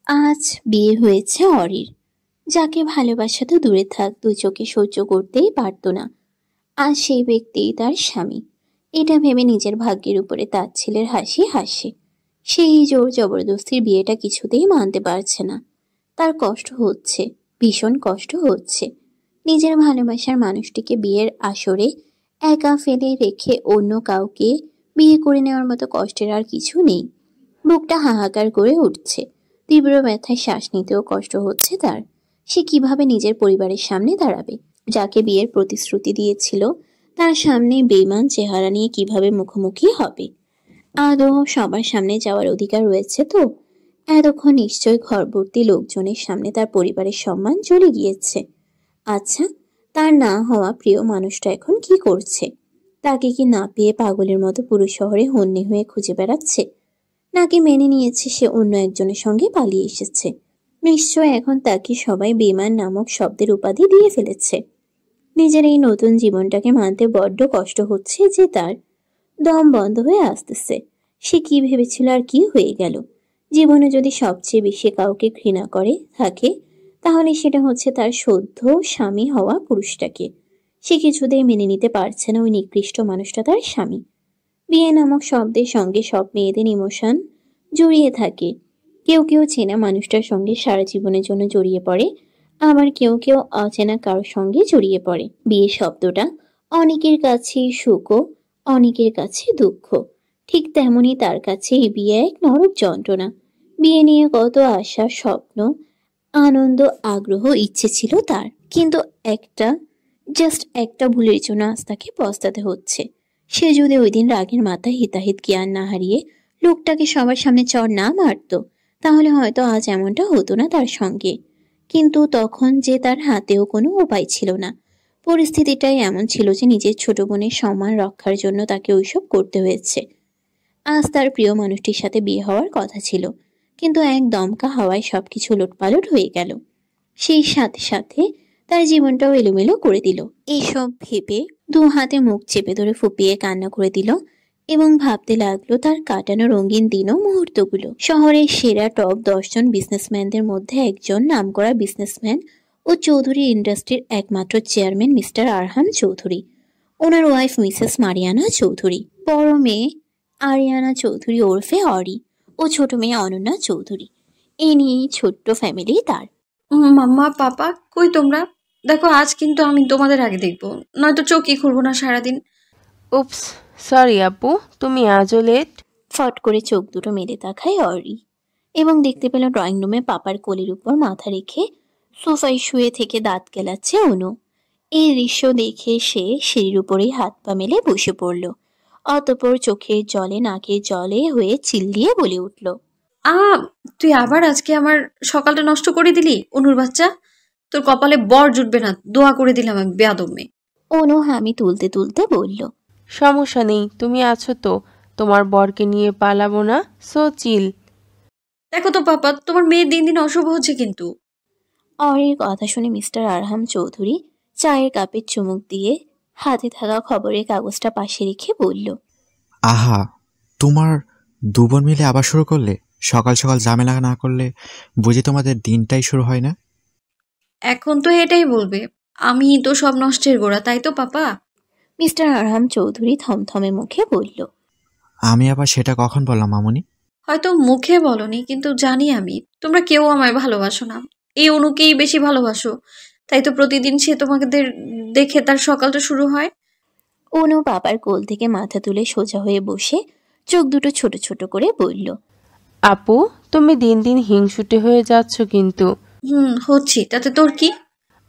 আজ বিয়ে হয়েছে অরির, যাকে ভালোবাসা তো দূরে থাক, দু চোখে সহ্য করতেই পারতো না। আজ সেই ব্যক্তিই তার স্বামী। এটা ভেবে নিজের ভাগ্যের উপরে তার ছেলের হাসি হাসে। সেই জোর জবরদস্তির বিয়েটা কিছুতেই মানতে পারছে না। তার কষ্ট হচ্ছে, ভীষণ কষ্ট হচ্ছে। নিজের ভালোবাসার মানুষটিকে বিয়ের আসরে একা ফেলে রেখে অন্য কাউকে বিয়ে করে নেওয়ার মতো কষ্টের আর কিছু নেই। বুকটা হাহাকার করে উঠছে, তীব্র ব্যথায় শ্বাস নিতেও কষ্ট হচ্ছে তার। সে কিভাবে নিজের পরিবারের সামনে দাঁড়াবে? যাকে বিয়ের প্রতিশ্রুতি দিয়েছিল তার সামনে বেইমান চেহারা নিয়ে কিভাবে মুখোমুখি হবে? আদৌ সবার সামনে যাওয়ার অধিকার রয়েছে তো? এতক্ষণ নিশ্চয় ঘরভর্তি লোকজনের সামনে তার পরিবারের সম্মান চলে গিয়েছে। আচ্ছা, তার না হওয়া প্রিয় মানুষটা এখন কি করছে? তাকে কি না পেয়ে পাগলের মতো পুরো শহরে হন্যে হয়ে খুঁজে বেড়াচ্ছে, নাকি মেনে নিয়েছে সে অন্য একজনের সঙ্গে পালিয়ে এসেছে? নিশ্চয় এখন তাকে সবাই বেমান নামক শব্দের উপাধি দিয়ে ফেলেছে। নিজের এই নতুন জীবনটাকে মানতে বড্ড কষ্ট হচ্ছে যে তার। দম বন্ধ হয়ে আসতেছে। সে কি ভেবেছিল আর কি হয়ে গেল? জীবনে যদি সবচেয়ে বেশি কাউকে ঘৃণা করে থাকে, তাহলে সেটা হচ্ছে তার সদ্য স্বামী হওয়া পুরুষটাকে। সে কিছুতেই মেনে নিতে পারছে না ওই নিকৃষ্ট মানুষটা তার স্বামী। বিয়ে নামক শব্দের সঙ্গে সব মেয়েদের ইমোশন জড়িয়ে থাকে। কেউ কেউ চেনা মানুষটার সঙ্গে সারা জীবনের জন্য জড়িয়ে পড়ে, আবার কেউ কেউ অচেনা কারোর সঙ্গে জড়িয়ে পড়ে। বিয়ে শব্দটা অনেকের কাছে সুখ, অনেকের কাছে দুঃখ। ঠিক তেমনি তার কাছে এই বিয়ে এক নরক যন্ত্রণা। বিয়ে নিয়ে কত আশা, স্বপ্ন, আনন্দ, আগ্রহ, ইচ্ছে ছিল তার, কিন্তু জাস্ট একটা ভুলের জন্য আজ তাকে পস্তাতে হচ্ছে। সে যদি ওই দিন রাগের মাথায় হিতাহিত জ্ঞান না হারিয়ে লোকটাকে সবার সামনে চড় না মারত, তাহলে হয়তো আজ এমনটা হতো না তার সঙ্গে। কিন্তু তখন যে তার হাতেও কোনো উপায় ছিল না। পরিস্থিতিটাই এমন ছিল যে নিজের ছোট বোনের সম্মান রক্ষার জন্য তাকে ওইসব করতে হয়েছে। আজ তার প্রিয় মানুষটির সাথে বিয়ে হওয়ার কথা ছিল, কিন্তু এক দমকা হাওয়ায় সবকিছু লোটপালট হয়ে গেল। সেই সাথে সাথে তার জীবনটাও এলোমেলো করে দিল। এইসব ভেবে দু হাতে মুখ চেপে ধরে ফুপিয়ে কান্না করে দিল এবং ভাবতে লাগলো তার কাটানো রঙিন দিন ও মুহূর্তগুলো। শহরের সেরা টপ 10 জন বিজনেসম্যানদের মধ্যে একজন, নামকরা বিজনেসম্যান ও চৌধুরী ইন্ডাস্ট্রির একমাত্র চেয়ারম্যান মিস্টার আরহাম চৌধুরী, ওনার ওয়াইফ মিসেস মারিয়ানা চৌধুরী, বড় মেয়ে আরিয়ানা চৌধুরী ওরফে অরি, ও ছোট মেয়ে অনন্যা চৌধুরী। এই নিয়েই ছোট্ট ফ্যামিলি তার। মাম্মা পাপা কই তোমরা? দেখো আজ কিন্তু আমি তোমাদের আগে দেখবো, নয়তো চোখই খুলবো না সারাদিন। উপস, সরি আপু, তুমি আজও লেট। ফট করে চোখ দুটো মেলে তাকায় অরি এবং দেখতে পেল ড্রয়িং রুমে পাপার কোলের উপর মাথা রেখে সোফায় শুয়ে থেকে দাঁত কেলাচ্ছে অনু। এই দৃশ্য দেখে সে সিঁড়ির উপরেই হাত পা মেলে বসে পড়ল। অতঃপর চোখের জলে নাকের জলে হয়ে চিল্লিয়ে বলে উঠল, আ তুই আবার আজকে আমার সকালটা নষ্ট করে দিলি অনুর বাচ্চা। তোর কপালে বর জুটবে না, দোয়া করে দিলাম আমি, বেয়াদব মেয়ে। অনু হামি তুলতে তুলতে বলল, সমস্যা নেই, তুমি আছো তো, তোমার বরকে নিয়ে পালাবো না, সো চিল। দেখো তো পাপা, তোমার মেয়ে দিন দিন অশুভ হচ্ছে কিন্তু। অরির কথা শুনে মিস্টার আরহাম চৌধুরী চায়ের কাপে চুমুক দিয়ে হাতে থাকা খবরের কাগজটা পাশে রেখে বলল, আহা, তোমার দু বোন মিলে আবার শুরু করলে? সকাল সকাল ঝামেলা না করলে বুঝি তোমাদের দিনটাই শুরু হয় না? এখন তো এটাই বলবে আমি তো সব নষ্টের গোড়া, তাই তো পাপা? মিস্টার আরহাম চৌধুরী থমথমে মুখে বলল, আমি আবার সেটা কখন বললাম মামুনি? হয়তো মুখে বলনি, কিন্তু জানি আমি তোমরা কেউ আমায় ভালোবাসো না, এই অনুকেই বেশি ভালোবাসো। তাই তো প্রতিদিন সে তোমাদের দেখে তার সকালটা শুরু হয়। অনু বাবার কোল থেকে মাথা তুলে সোজা হয়ে বসে চোখ দুটো ছোট ছোট করে বলল, আপু, তুমি দিন দিন হিংসুটে হয়ে যাচ্ছ কিন্তু। হচ্ছি, তাতে তোর কি?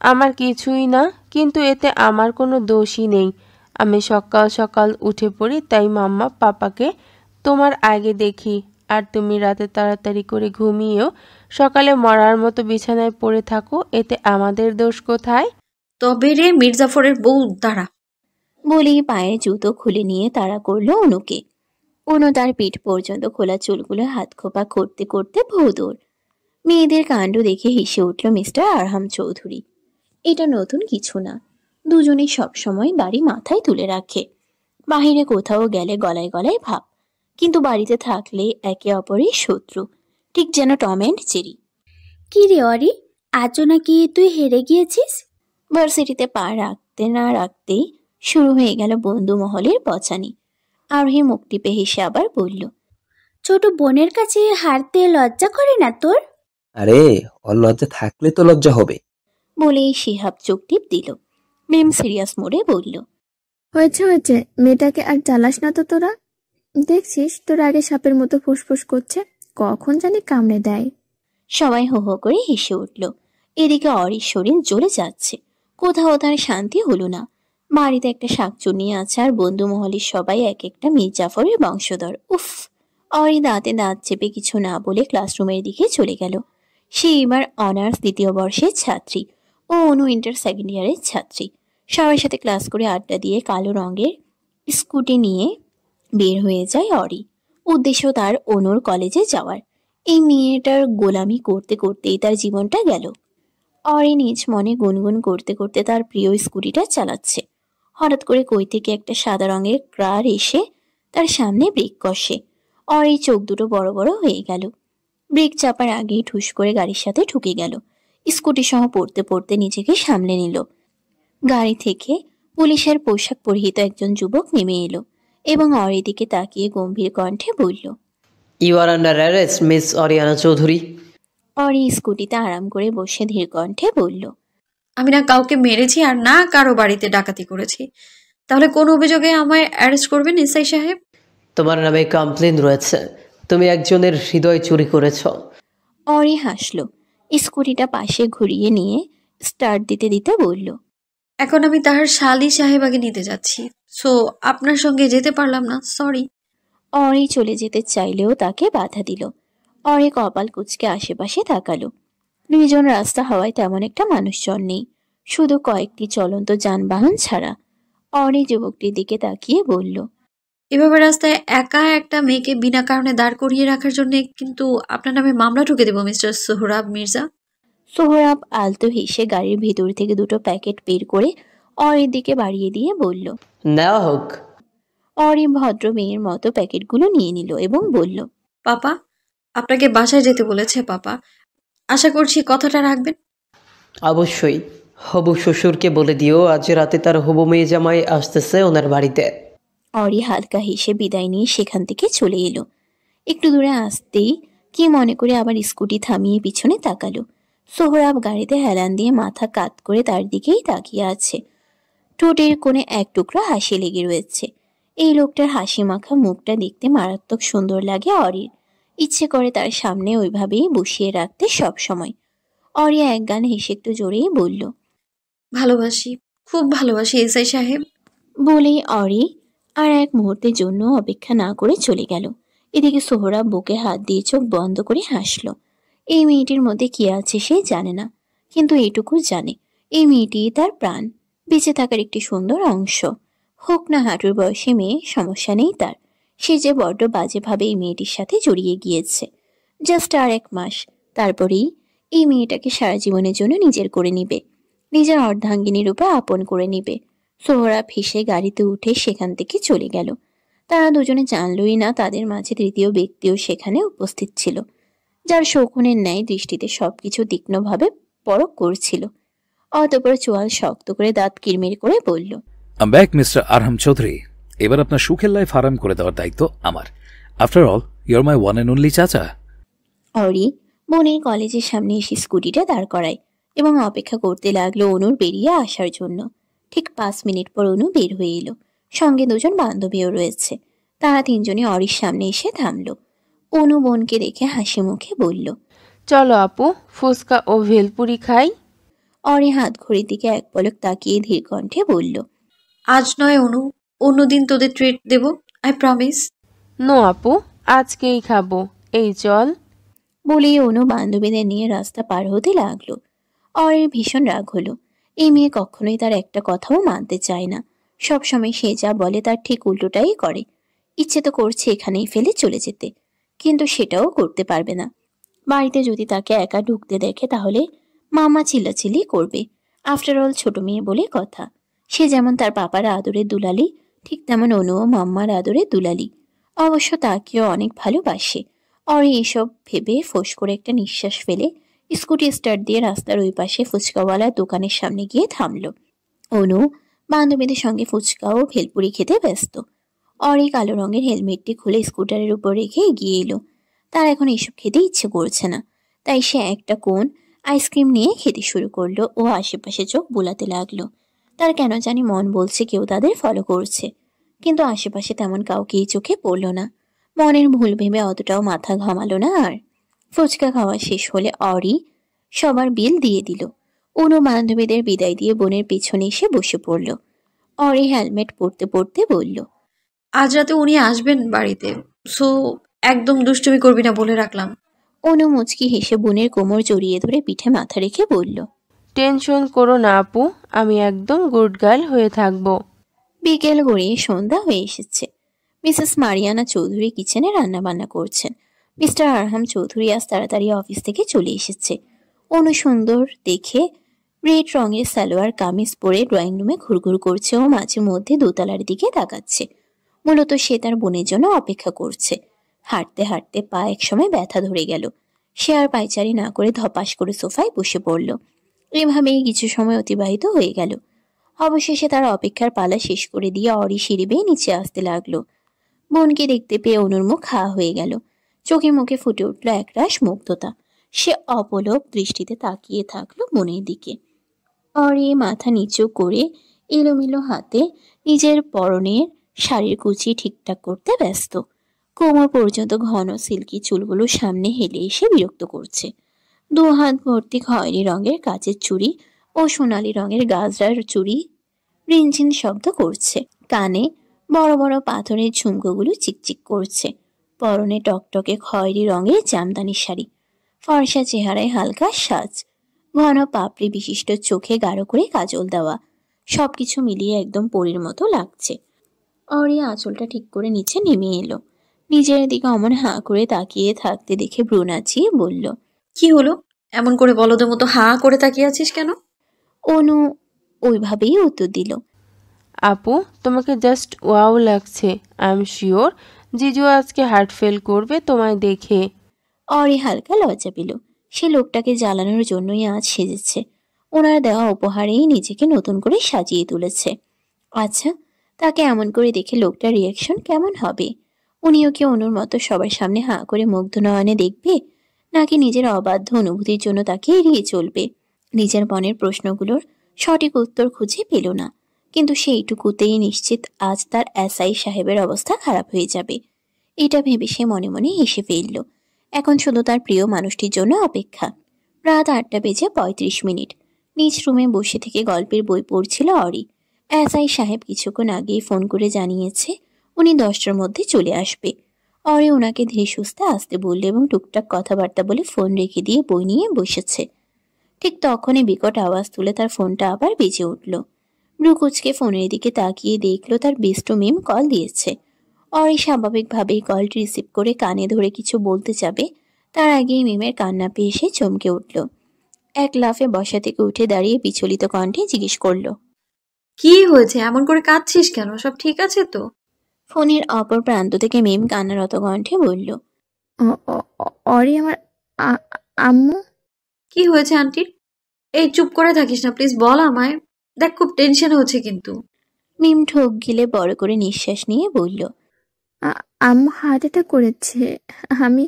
আমার কিছুই না, কিন্তু এতে আমার কোনো দোষই নেই। আমি সকাল সকাল উঠে পড়ি, তাই মাম্মা পাপাকে তোমার আগে দেখি, আর তুমি রাতে তাড়াতাড়ি করে ঘুমিয়েও সকালে মরার মতো বিছানায় পড়ে থাকো, এতে আমাদের দোষ কোথায়? তবে রে মির্জাফরের বউ, দাঁড়া। বলেই পায়ের জুতো খুলে নিয়ে তাড়া করলো অনুকে। অনু তার পিঠ পর্যন্ত খোলা চুলগুলো হাত খোপা করতে করতে ভৌদৌড়। মেয়েদের কাণ্ড দেখে হেসে উঠল মিস্টার আরহাম চৌধুরী। এটা নতুন কিছু না, দুজনেই সবসময় বাড়ি মাথায় তুলে রাখে। বাহিরে কোথাও গেলে গলায় গলায় ভাব, কিন্তু বাড়িতে থাকলে একে অপরের শত্রু, ঠিক যেন টম অ্যান্ড জেরি। কি রে অরি, আজও নাকি তুই হেরে গিয়েছিস? ভার্সিটিতে পা রাখতে না রাখতেই শুরু হয়ে গেল বন্ধু মহলের পচানি। আরোহী মুখ টিপে হেসে আবার বলল, ছোট বোনের কাছে হারতে লজ্জা করে না তোর? আরে, ওর লজ্জা থাকলে তো লজ্জা হবে। বলেই শিহাব চোখ টিপ দিল। মিম সিরিয়াস মোডে বলল, হয়েছে হয়েছে, মেয়েটাকে আর জ্বালাস না তো তোরা। দেখছিস তোর আগে সাপের মতো ফুসফুস করছে, কখন জানি কামড়ে দেয়। সবাই হো হো করে হেসে উঠল। এদিকে অরির শরীর জ্বলে যাচ্ছে, কোথাও তার শান্তি হলো না। বাড়িতে একটা শাকচুনি আছে আর বন্ধু মহলের সবাই এক একটা মীর জাফরের বংশধর। উফ! অরি দাঁতে দাঁত চেপে কিছু না বলে ক্লাসরুমের দিকে চলে গেল। সে এবার অনার্স দ্বিতীয় বর্ষের ছাত্রী ও অনু ইন্টার সেকেন্ড ইয়ারের ছাত্রী। সবার সাথে ক্লাস করে আড্ডা দিয়ে কালো রঙের স্কুটি নিয়ে বের হয়ে যায় অরি। উদ্দেশ্য তার অনুর কলেজে যাওয়ার। এই মেয়েটার গোলামি করতে করতেই তার জীবনটা গেল। অরি নিজ মনে গুনগুন করতে করতে তার প্রিয় স্কুটিটা চালাচ্ছে। হঠাৎ করে কই থেকে একটা সাদা রঙের কার এসে তার সামনে ব্রেক কষে। অরি চোখ দুটো বড় বড় হয়ে গেল। ব্রেক চাপার আগেই ঠুস করে গাড়ির সাথে ঢুকে গেল। স্কুটি সহ পড়তে পড়তে নিজেকে সামলে নিল। গাড়ি থেকে পুলিশের পোশাক পরিহিত একজন যুবক নেমে এলো এবং অরির দিকে তাকিয়ে গম্ভীর কণ্ঠে বলল, you are under arrest miss Oriana Chowdhury. Ori স্কুটিতে আরাম করে বসে ধীর কণ্ঠে বলল, আমি না কাউকে মেরেছি আর না কারো বাড়িতে ডাকাতি করেছি। তাহলে কোন অভিযোগে আমায় অ্যারেস্ট করবেন এসআই সাহেব? তোমার নামে কমপ্লেন রয়েছে, তুমি একজনের হৃদয় চুরি করেছ। অরি হাসল। স্কুটিটা পাশে ঘুরিয়ে নিয়ে স্টার্ট দিতে দিতে বলল, এখন আমি তাহার শালি সাহেবাকে নিতে যাচ্ছি, সো আপনার সঙ্গে যেতে পারলাম না, সরি। অরি চলে যেতে চাইলেও তাকে বাধা দিল। অরি কপাল কুঁচকে আশেপাশে তাকালো। নির্জন রাস্তা হওয়ায় তেমন একটা মানুষজন নেই, শুধু কয়েকটি চলন্ত যানবাহন ছাড়া। অরি যুবকটির দিকে তাকিয়ে বলল, এভাবে রাস্তায় একা একটা মেয়েকে বিনা কারণে দাঁড় করিয়ে রাখার জন্য কিন্তু আপনার নামে মামলা ঠুকে দেবো মিস্টার সোহরাব মির্জা। সোহরাব আলতো হেসে গাড়ির ভিতর থেকে দুটো প্যাকেট বের করে অরির দিকে বাড়িয়ে দিয়ে বলল, নেওয়া হোক। অরি ভদ্র মেয়ের মতো প্যাকেটগুলো নিয়ে নিল এবং বলল, পাপা, আপনাকে বাসায় যেতে বলেছে পাপা, আশা করছি কথাটা রাখবেন। অবশ্যই। হবু শ্বশুরকে বলে দিও আজ রাতে তার হবু মেয়ে জামাই আসতেছে ওনার বাড়িতে। অরি হালকা হেসে বিদায় নিয়ে সেখান থেকে চলে এলো। একটু দূরে আসতেই কি মনে করে আবার স্কুটি থামিয়ে পিছনে তাকালো। সোহরাব গাড়িতে হেলান দিয়ে মাথা কাত করে তার দিকেই তাকিয়ে আছে। ঠোঁটের কোণে এক টুকরা হাসি লেগে রয়েছে। এই লোকটার হাসি মাখা মুখটা দেখতে মারাত্মক সুন্দর লাগে অরির। ইচ্ছে করে তার সামনে ওইভাবেই বসিয়ে রাখতে সব সময়। অরি এক গান হেসে একটু জোরেই বলল, ভালোবাসি, খুব ভালোবাসি এসআই সাহেব। বলেই অরি আর এক মুহূর্তের জন্য অপেক্ষা না করে চলে গেল। এদিকে সোহরাব বুকে হাত দিয়ে চোখ বন্ধ করে হাসল। এই মেয়েটির মধ্যে কি আছে সে জানে না, কিন্তু এইটুকু জানে এই মেয়েটি তার প্রাণ, বেঁচে থাকার একটি সুন্দর অংশ। হোক না হাঁটুর বয়সী মেয়ে, সমস্যা নেই তার। সে যে বড্ড বাজেভাবে এই মেয়েটির সাথে জড়িয়ে গিয়েছে। জাস্ট আর 1 মাস, তারপরেই এই মেয়েটাকে সারা জীবনের জন্য নিজের করে নিবে, নিজের অর্ধাঙ্গিনী রূপে আপন করে নিবে। সোহরাব হেসে গাড়িতে উঠে সেখান থেকে চলে গেল। তারা দুজনে জানলই না তাদের মাঝে তৃতীয় ব্যক্তিও সেখানে উপস্থিত ছিল, যার শকুনের ন্যায় দৃষ্টিতে সবকিছু তীক্ষ্ণভাবে পরখ করছিল। অতঃপর চোয়াল শক্ত করে দাঁত কিরমির করে বলল, আম ব্যাক মিস্টার আরহাম চৌধুরী। এবার আপনার সুখের লাইফ আরাম করে দেওয়ার দায়িত্ব আমার। After all your my one and only চাচা। অরি বোনের কলেজের সামনে এসে স্কুটিটা দাঁড় করায় এবং অপেক্ষা করতে লাগলো অনুর বেরিয়ে আসার জন্য। ঠিক 5 মিনিট পর অনু বের হয়ে এলো। সঙ্গে দুজন বান্ধবীও রয়েছে। তারা তিনজনে অরির সামনে এসে থামলো। অনু বোনকে দেখে হাসি মুখে বলল, চলো আপু, ফুচকা ও ভেলপুরি খাই। অরি হাত ঘড়ির দিকে এক পলক তাকিয়ে ধীর কণ্ঠে বলল, আজ নয় অনু, অন্যদিন তোদের ট্রিট দেব, আই প্রমিস। নো আপু, আজকেই খাবো, এই চল। বলেই অনু বান্ধবীদের নিয়ে রাস্তা পার হতে লাগলো। অরির ভীষণ রাগ হলো। এই মেয়ে কখনোই তার একটা কথাও মানতে চায় না। সবসময় সে যা বলে তার ঠিক উল্টোটাই করে। ইচ্ছে তো করছে এখানেই ফেলে চলে যেতে, কিন্তু সেটাও করতে পারবে না। বাড়িতে যদি তাকে একা ঢুকতে দেখে তাহলে মামা চিল্লাচিল্লি করবে। আফটার অল ছোট মেয়ে বলে কথা। সে যেমন তার পাপার আদরের দুলালি, ঠিক তেমন অনুও মাম্মার আদরের দুলালি। অবশ্য তাকেও অনেক ভালোবাসে। অরি এসব ভেবে ফোঁস করে একটা নিঃশ্বাস ফেলে স্কুটি স্টার্ট দিয়ে রাস্তার ওই পাশে ফুচকাওয়ালার দোকানের সামনে গিয়ে থামলো। অনু বান্ধবীদের সঙ্গে ফুচকা ও ভেলপুরি খেতে ব্যস্ত। অরি কালো রঙের হেলমেটটি খুলে স্কুটারের উপর রেখে এগিয়ে এলো। তার এখন এসব খেতে ইচ্ছে করছে না, তাই সে একটা কোন আইসক্রিম নিয়ে খেতে শুরু করলো ও আশেপাশে চোখ বুলাতে লাগলো। তার কেন জানি মন বলছে কেউ তাদের ফলো করছে, কিন্তু আশেপাশে তেমন কাউকেই চোখে পড়লো না। মনের ভুল ভেবে অতটাও মাথা ঘামালো না আর। ফুচকা খাওয়া শেষ হলে অরি সবার বিল দিয়ে দিল। অনু বান্ধবীদের বিদায় দিয়ে বোনের পিছনে এসে বসে পড়ল। অরি হেলমেট পরতে পরতে বলল, আজ রাতে উনি আসবেন বাড়িতে, সো একদম দুষ্টুমি করবি না বলে রাখলাম। অনু মুচকি হেসে বোনের কোমর জড়িয়ে ধরে পিঠে মাথা রেখে বলল, টেনশন করো না আপু, আমি একদম গুড গার্ল হয়ে থাকবো। বিকেল গড়িয়ে সন্ধ্যা হয়ে এসেছে। মিসেস মারিয়ানা চৌধুরী কিচেনে রান্না বান্না করছেন। মিস্টার আরহাম চৌধুরী আজ তাড়াতাড়ি অফিস থেকে চলে এসেছে। অনু সুন্দর দেখে রেড রঙের সালোয়ার কামিজ পরে ড্রয়িং রুমে ঘুরঘুর করছে ও মাঝে মধ্যে দোতলার দিকে তাকাচ্ছে। মূলত সে তার বোনের জন্য অপেক্ষা করছে। হাঁটতে হাঁটতে পা একসময় ব্যথা ধরে গেল। সে আর পায়চারি না করে ধপাস করে সোফায় বসে পড়ল। এভাবেই কিছু সময় অতিবাহিত হয়ে গেল। অবশেষে তার অপেক্ষার পালা শেষ করে দিয়ে অরি সিঁড়ি বেয়ে নিচে আসতে লাগলো। বোনকে দেখতে পেয়ে অনুর মুখ হাঁ হয়ে গেল। চোখে মুখে ফুটে উঠল একরাশ মুগ্ধতা। সে অপলক দৃষ্টিতে তাকিয়ে থাকলো বোনের দিকে। অরি মাথা নিচু করে এলোমেলো হাতে নিজের পরনের শাড়ির কুচি ঠিকঠাক করতে ব্যস্ত। কোমর পর্যন্ত ঘন সিল্কি চুলগুলো সামনে হেলে এসে বিরক্ত করছে। দু হাত ভর্তি খয়েরি রঙের কাচের চুড়ি ও সোনালি রঙের গাজরার চুড়ি রিনঝিন শব্দ করছে। কানে বড় বড় পাথরের ঝুমকোগুলো চিকচিক করছে। পরনে টকটকে খয়েরি রঙের জামদানি শাড়ি, ফর্সা চেহারায় হালকা সাজ, ঘন পাপড়ি বিশিষ্ট চোখে গাঢ় করে কাজল দেওয়া, সবকিছু মিলিয়ে একদম পরীর মতো লাগছে। অরি আঁচলটা ঠিক করে নিচে নেমে এলো। নিজের দিকে অমন হাঁ করে তাকিয়ে থাকতে দেখে ভ্রু নাচিয়ে বলল, কি হলো, এমন করে বলদের মতো হাঁ করে তাকিয়ে আছিস কেন? অনু ওইভাবেই উত্তর দিল, আপু তোমাকে জাস্ট ওয়াও লাগছে। আই এম শিওর জিজু আজকে হার্ট ফেল করবে তোমায় দেখে। অরি হালকা লজ্জা পেল। সে লোকটাকে জ্বালানোর জন্যই আজ সেজেছে। ওনার দেওয়া উপহারেই নিজেকে নতুন করে সাজিয়ে তুলেছে। আচ্ছা, তাকে এমন করে দেখে লোকটার রিয়াকশন কেমন হবে? উনিও কি অনুর মতো সবার সামনে হাঁ করে মুগ্ধ নয়নে দেখবে, নাকি নিজের অবাধ্য অনুভূতির জন্য তাকে এড়িয়ে চলবে? নিজের মনের প্রশ্নগুলোর সঠিক উত্তর খুঁজে পেল না, কিন্তু সেইটুকুতেই নিশ্চিত আজ তার এসআই সাহেবের অবস্থা খারাপ হয়ে যাবে। এটা ভেবে সে মনে মনে হেসে ফেলল। এখন শুধু তার প্রিয় মানুষটির জন্য অপেক্ষা। রাত 8:35। নিজ রুমে বসে থেকে গল্পের বই পড়ছিল অরি। এসআই সাহেব কিছুক্ষণ আগেই ফোন করে জানিয়েছে উনি 10টার মধ্যে চলে আসবে। অরি ওনাকে ধীরে সুস্থে আসতে বলল এবং টুকটাক কথাবার্তা বলে ফোন রেখে দিয়ে বই নিয়ে বসেছে। ঠিক তখনই বিকট আওয়াজ তুলে তার ফোনটা আবার বেজে উঠল। ব্রুকুচকে ফোনের দিকে তাকিয়ে দেখল তার বেস্ট মিম কল দিয়েছে। অরি স্বাভাবিকভাবেই কলটি রিসিভ করে কানে ধরে কিছু বলতে যাবে, তার আগেই মিমের কান্না পেয়ে সে চমকে উঠল। এক লাফে বসা থেকে উঠে দাঁড়িয়ে বিচলিত কণ্ঠে জিজ্ঞেস করল, কি হয়েছে, এমন করে কাঁদছিস কেন? সব ঠিক আছে তো? ফোনের অপর প্রান্ত থেকে মিম কান্নারত কণ্ঠে বলল, অরি আমার আম্মু। কি হয়েছে আন্টির? এই চুপ করে থাকিস না প্লিজ, বল আমায়। দেখ খুব টেনশন হচ্ছে কিন্তু। মিম ঠোক গিলে বড় করে নিঃশ্বাস নিয়ে বলল, আম্মু হার্ট অ্যাটাক করেছে। আমি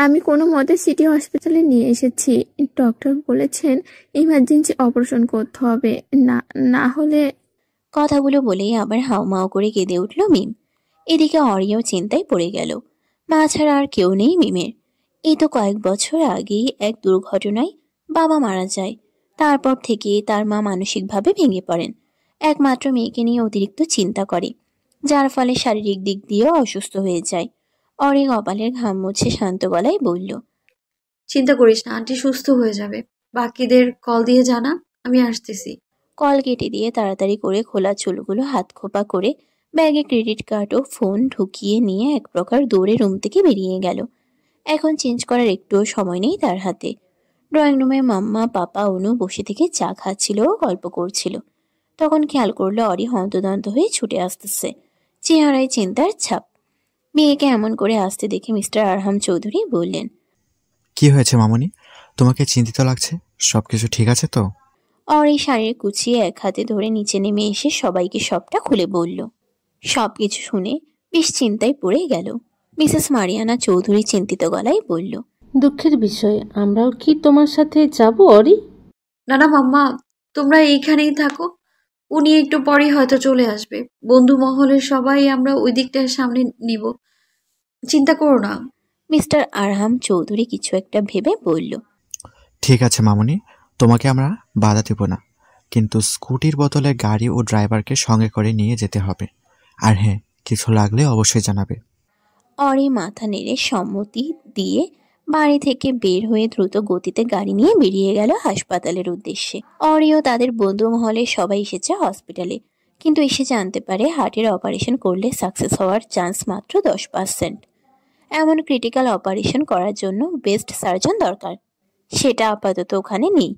আমি কোনো মতে সিটি হসপিটালে নিয়ে এসেছি। ডক্টর বলেছেন ইমার্জেন্সি অপারেশন করতে হবে, না না হলে। কথাগুলো বলেই আবার হাউমাউ করে কেঁদে উঠল মিম। এদিকে অরিও চিন্তায় পড়ে গেল। মা ছাড়া আর কেউ নেই মিমের। এই তো কয়েক বছর আগেই এক দুর্ঘটনায় বাবা মারা যায়। তারপর থেকে তার মা মানসিকভাবে ভেঙে পড়েন। একমাত্র মেয়েকে নিয়ে অতিরিক্ত চিন্তা করে, যার ফলে শারীরিক দিক দিয়েও অসুস্থ হয়ে যায়। অরি কপালের ঘাম মুছে শান্ত গলায় বলল, চিন্তা করিস না, আন্টি সুস্থ হয়ে যাবে। বাকিদের কল দিয়ে জানা, আমি আসতেছি। কল কেটে দিয়ে তাড়াতাড়ি করে খোলা চুলগুলো হাত খোপা করে ব্যাগে ক্রেডিট কার্ড ও ফোন ঢুকিয়ে নিয়ে এক প্রকার দৌড়ে রুম থেকে বেরিয়ে গেল। এখন চেঞ্জ করার একটুও সময় নেই তার হাতে। ড্রয়িং রুমে মাম্মা পাপা অনু বসে থেকে চা খাচ্ছিল ও গল্প করছিল। তখন খেয়াল করলো অরি হন্তদন্ত হয়ে ছুটে আসতেছে, চেহারায় চিন্তার ছাপ। মেয়েকে এমন করে আসতে দেখে মিস্টার আরহাম চৌধুরী বললেন, কি হয়েছে মামুনি? তোমাকে চিন্তিত লাগছে। সবকিছু ঠিক আছে তো? অরি শাড়ির কুচিয়ে এক হাতে ধরে নিচে নেমে এসে সবাইকে সবটা খুলে বলল। সবকিছু শুনে বেশ চিন্তায় পড়ে গেল। মিসেস মারিয়ানা চৌধুরী চিন্তিত গলায় বলল, দুঃখের বিষয়, আমরাও কি তোমার সাথে যাব অরি? না না মাম্মা, তোমরা এইখানেই থাকো। উনি একটু পরেই হয়তো চলে আসবে। বন্ধু মহলের সবাই আমরা ওই দিকটার সামনে নিব, চিন্তা করো না। মিস্টার আরহাম চৌধুরী কিছু একটা ভেবে বলল, ঠিক আছে মামুনি, তোমাকে আমরা বাধা দেব না, কিন্তু স্কুটির বদলে গাড়ি ও ড্রাইভারকে সঙ্গে করে নিয়ে যেতে হবে। আর হ্যাঁ, কিছু লাগলে অবশ্যই জানাবে। অরি মাথা নেড়ে সম্মতি দিয়ে বাড়ি থেকে বের হয়ে দ্রুত গতিতে গাড়ি নিয়ে বেরিয়ে গেল হাসপাতালের উদ্দেশ্যে। অরিও তাদের বন্ধু মহলে সবাই এসেছে হসপিটালে, কিন্তু এসে জানতে পারে হার্টের অপারেশন করলে সাকসেস হওয়ার চান্স মাত্র 10%। এমন ক্রিটিক্যাল অপারেশন করার জন্য বেস্ট সার্জন দরকার, সেটা আপাতত ওখানে নেই।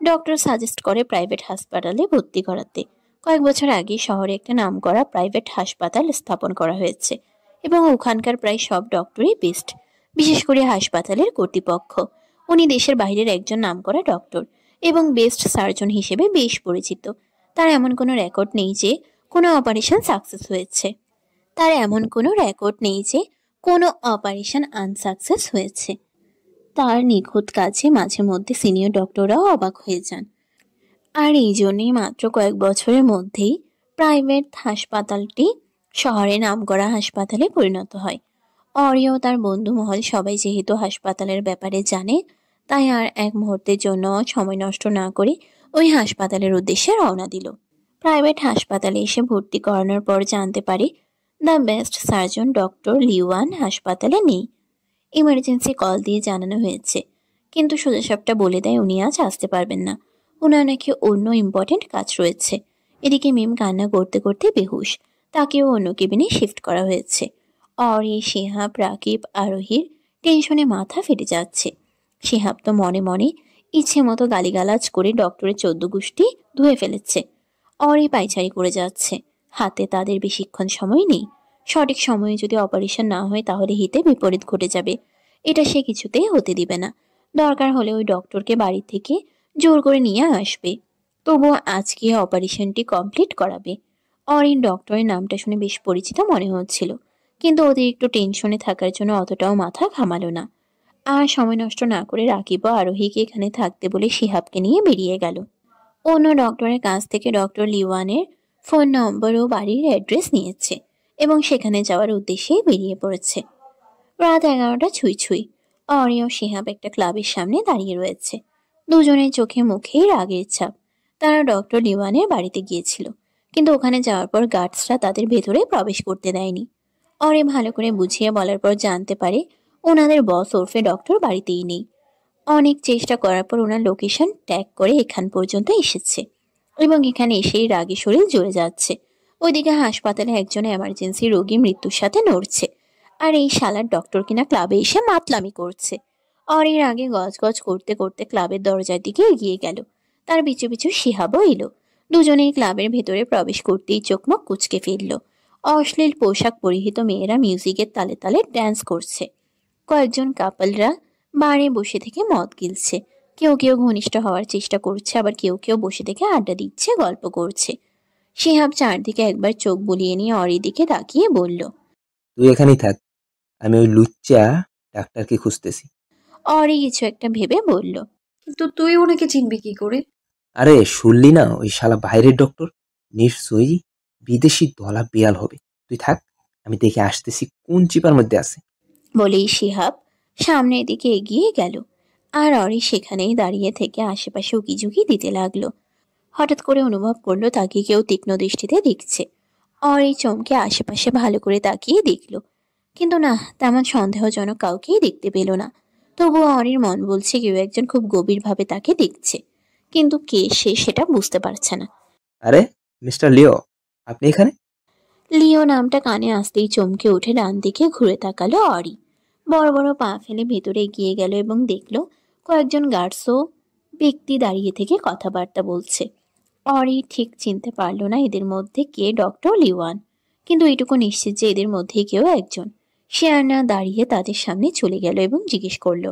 ডক্টর সাজেস্ট করে প্রাইভেট হাসপাতালে ভর্তি করাতে। কয়েক বছর আগে শহরে একটা নামকরা প্রাইভেট হাসপাতাল স্থাপন করা হয়েছে এবং ওখানকার প্রায় সব ডক্টরই বেস্ট, বিশেষ করে হাসপাতালের কর্তৃপক্ষ। উনি দেশের বাইরের একজন নামকরা ডক্টর এবং বেস্ট সার্জন হিসেবে বেশ পরিচিত। তার এমন কোনো রেকর্ড নেই যে কোনো অপারেশন সাকসেস হয়েছে। কোনো অপারেশন আনসাকসেস হয়েছে। তার নিখুঁত কাজে মাঝে মধ্যে সিনিয়র ডক্টররাও অবাক হয়ে যান। আর এই জন্যই মাত্র কয়েক বছরের মধ্যেই প্রাইভেট হাসপাতালটি শহরে নামকরা হাসপাতালে পরিণত হয়। অরিও তার বন্ধু মহল সবাই যেহেতু হাসপাতালের ব্যাপারে জানে, তাই আর এক মুহূর্তের জন্য সময় নষ্ট না করে ওই হাসপাতালের উদ্দেশ্যে রওনা দিল। প্রাইভেট হাসপাতালে এসে ভর্তি করানোর পর জানতে পারে দ্য বেস্ট সার্জন ডক্টর লিওয়ান হাসপাতালে নেই। ইমার্জেন্সি কল দিয়ে জানানো হয়েছে, কিন্তু সোজাসাপটা বলে দেয় উনি আজ আসতে পারবেন না, ওনার নাকি অন্য ইম্পর্টেন্ট কাজ রয়েছে। এদিকে মিম কান্না করতে করতে বেহুশ, তাকেও অন্য কেবিনে শিফট করা হয়েছে। অরি, শিহাব, রাকিব, আরোহীর টেনশনে মাথা ফেটে যাচ্ছে। শিহাব তো মনে মনে ইচ্ছে মতো গালিগালাজ করে ডক্টরের 14 গোষ্ঠী ধুয়ে ফেলেছে। অরি পায়চারি করে যাচ্ছে। হাতে তাদের বেশিক্ষণ সময় নেই। সঠিক সময়ে যদি অপারেশন না হয় তাহলে হিতে বিপরীত ঘটে যাবে। এটা সে কিছুতেই হতে দিবে না। দরকার হলে ওই ডক্টরকে বাড়ি থেকে জোর করে নিয়ে আসবে, তবুও আজকে অপারেশনটি কমপ্লিট করাবে। অরিন ডক্টরের নামটা শুনে বেশ পরিচিত মনে হচ্ছিল, কিন্তু অতিরিক্ত টেনশনে থাকার জন্য অতটাও মাথা ঘামালো না। আর সময় নষ্ট না করে রাকিব ও আরোহীকে এখানে থাকতে বলে শিহাবকে নিয়ে বেরিয়ে গেল। অন্য ডক্টরের কাছ থেকে ডক্টর লিওয়ানের ফোন নম্বর ও বাড়ির অ্যাড্রেস নিয়েছে এবং সেখানে যাওয়ার উদ্দেশ্যেই বেরিয়ে পড়েছে। রাত 11টা ছুঁই ছুঁই। অরি ও শিহাব একটা ক্লাবের সামনে দাঁড়িয়ে রয়েছে। দুজনের চোখে মুখেই রাগের ছাপ। তারা ডক্টর লিওয়ানের বাড়িতে গিয়েছিল, কিন্তু ওখানে যাওয়ার পর গার্ডসরা তাদের ভেতরে প্রবেশ করতে দেয়নি। অরি ভালো করে বুঝিয়ে বলার পর জানতে পারে ওনাদের বস ওরফে ডক্টর বাড়িতেই নেই। অনেক চেষ্টা করার পর ওনার লোকেশন ট্যাগ করে এখান পর্যন্ত এসেছে এবং এখানে এসেই রাগে শরীর জ্বলে যাচ্ছে। ওইদিকে হাসপাতালে একজন এমার্জেন্সি রোগী মৃত্যুর সাথে নড়ছে, আর এই শালার ডক্টর কিনা ক্লাবে এসে মাতলামি করছে। অরির আগে গজগজ করতে করতে ক্লাবের দরজার দিকে এগিয়ে গেল। তার পিছু পিছু শিহাবও এলো। দুজনেই ক্লাবের ভেতরে প্রবেশ করতেই চোখমুখ কুঁচকে ফেলল। অশ্লীল পোশাক পরিহিত মেয়েরা মিউজিকের তালে তালে ড্যান্স করছে। কয়েকজন কাপলরা বারে বসে থেকে মদ গিলছে। কেউ কেউ ঘনিষ্ঠ হওয়ার চেষ্টা করছে, আবার কেউ কেউ বসে থেকে আড্ডা দিচ্ছে, গল্প করছে। শিহাব চারদিকে একবার চোখ বুলিয়ে নিয়ে অরির দিকে তাকিয়ে বলল, তুই এখানেই থাক, আমি ওই লুচ্চা ডাক্তারকে খুঁজতেছি। অরি কিছু একটা ভেবে বলল, কিন্তু তুই ওনাকে চিনবি কি করে? আরে শুনলি না, ওই শালা বাইরের ডক্টর, নিশ্চয়ই বিদেশি দলা বিয়াল হবে। তুই থাক, আমি দেখে আসতেছি কোন চিপার মধ্যে আছে। বলেই শিহাব সামনের দিকে এগিয়ে গেল। আর অরি সেখানেই দাঁড়িয়ে থেকে আশেপাশে উকিঝুঁকি দিতে লাগলো। হঠাৎ করে অনুভব করলো তাকে কেউ তীক্ষ্ণ দৃষ্টিতে দেখছে। অরি চমকে আশেপাশে ভালো করে তাকিয়ে দেখল, কিন্তু না, তেমন সন্দেহজনক কাউকেই দেখতে পেল না। তবুও অরির মন বলছে কেউ একজন খুব গভীরভাবে তাকে দেখছে, কিন্তু কে সে সেটা বুঝতে পারছে না। আরে মিস্টার লিও, আপনি এখানে? লিও নামটা কানে আসতেই চমকে উঠে ডান দিকে ঘুরে তাকালো অরি। বড় বড় পা ফেলে ভেতরে এগিয়ে গেল এবং দেখল কয়েকজন গার্ডসও ব্যক্তি দাঁড়িয়ে থেকে কথাবার্তা বলছে। অরি ঠিক চিনতে পারল না এদের মধ্যে কে ডক্টর লিওয়ান, কিন্তু এটুকু নিশ্চিত যে এদের মধ্যে কেউ একজন। সে আর না দাঁড়িয়ে তাদের সামনে চলে গেল এবং জিজ্ঞেস করল,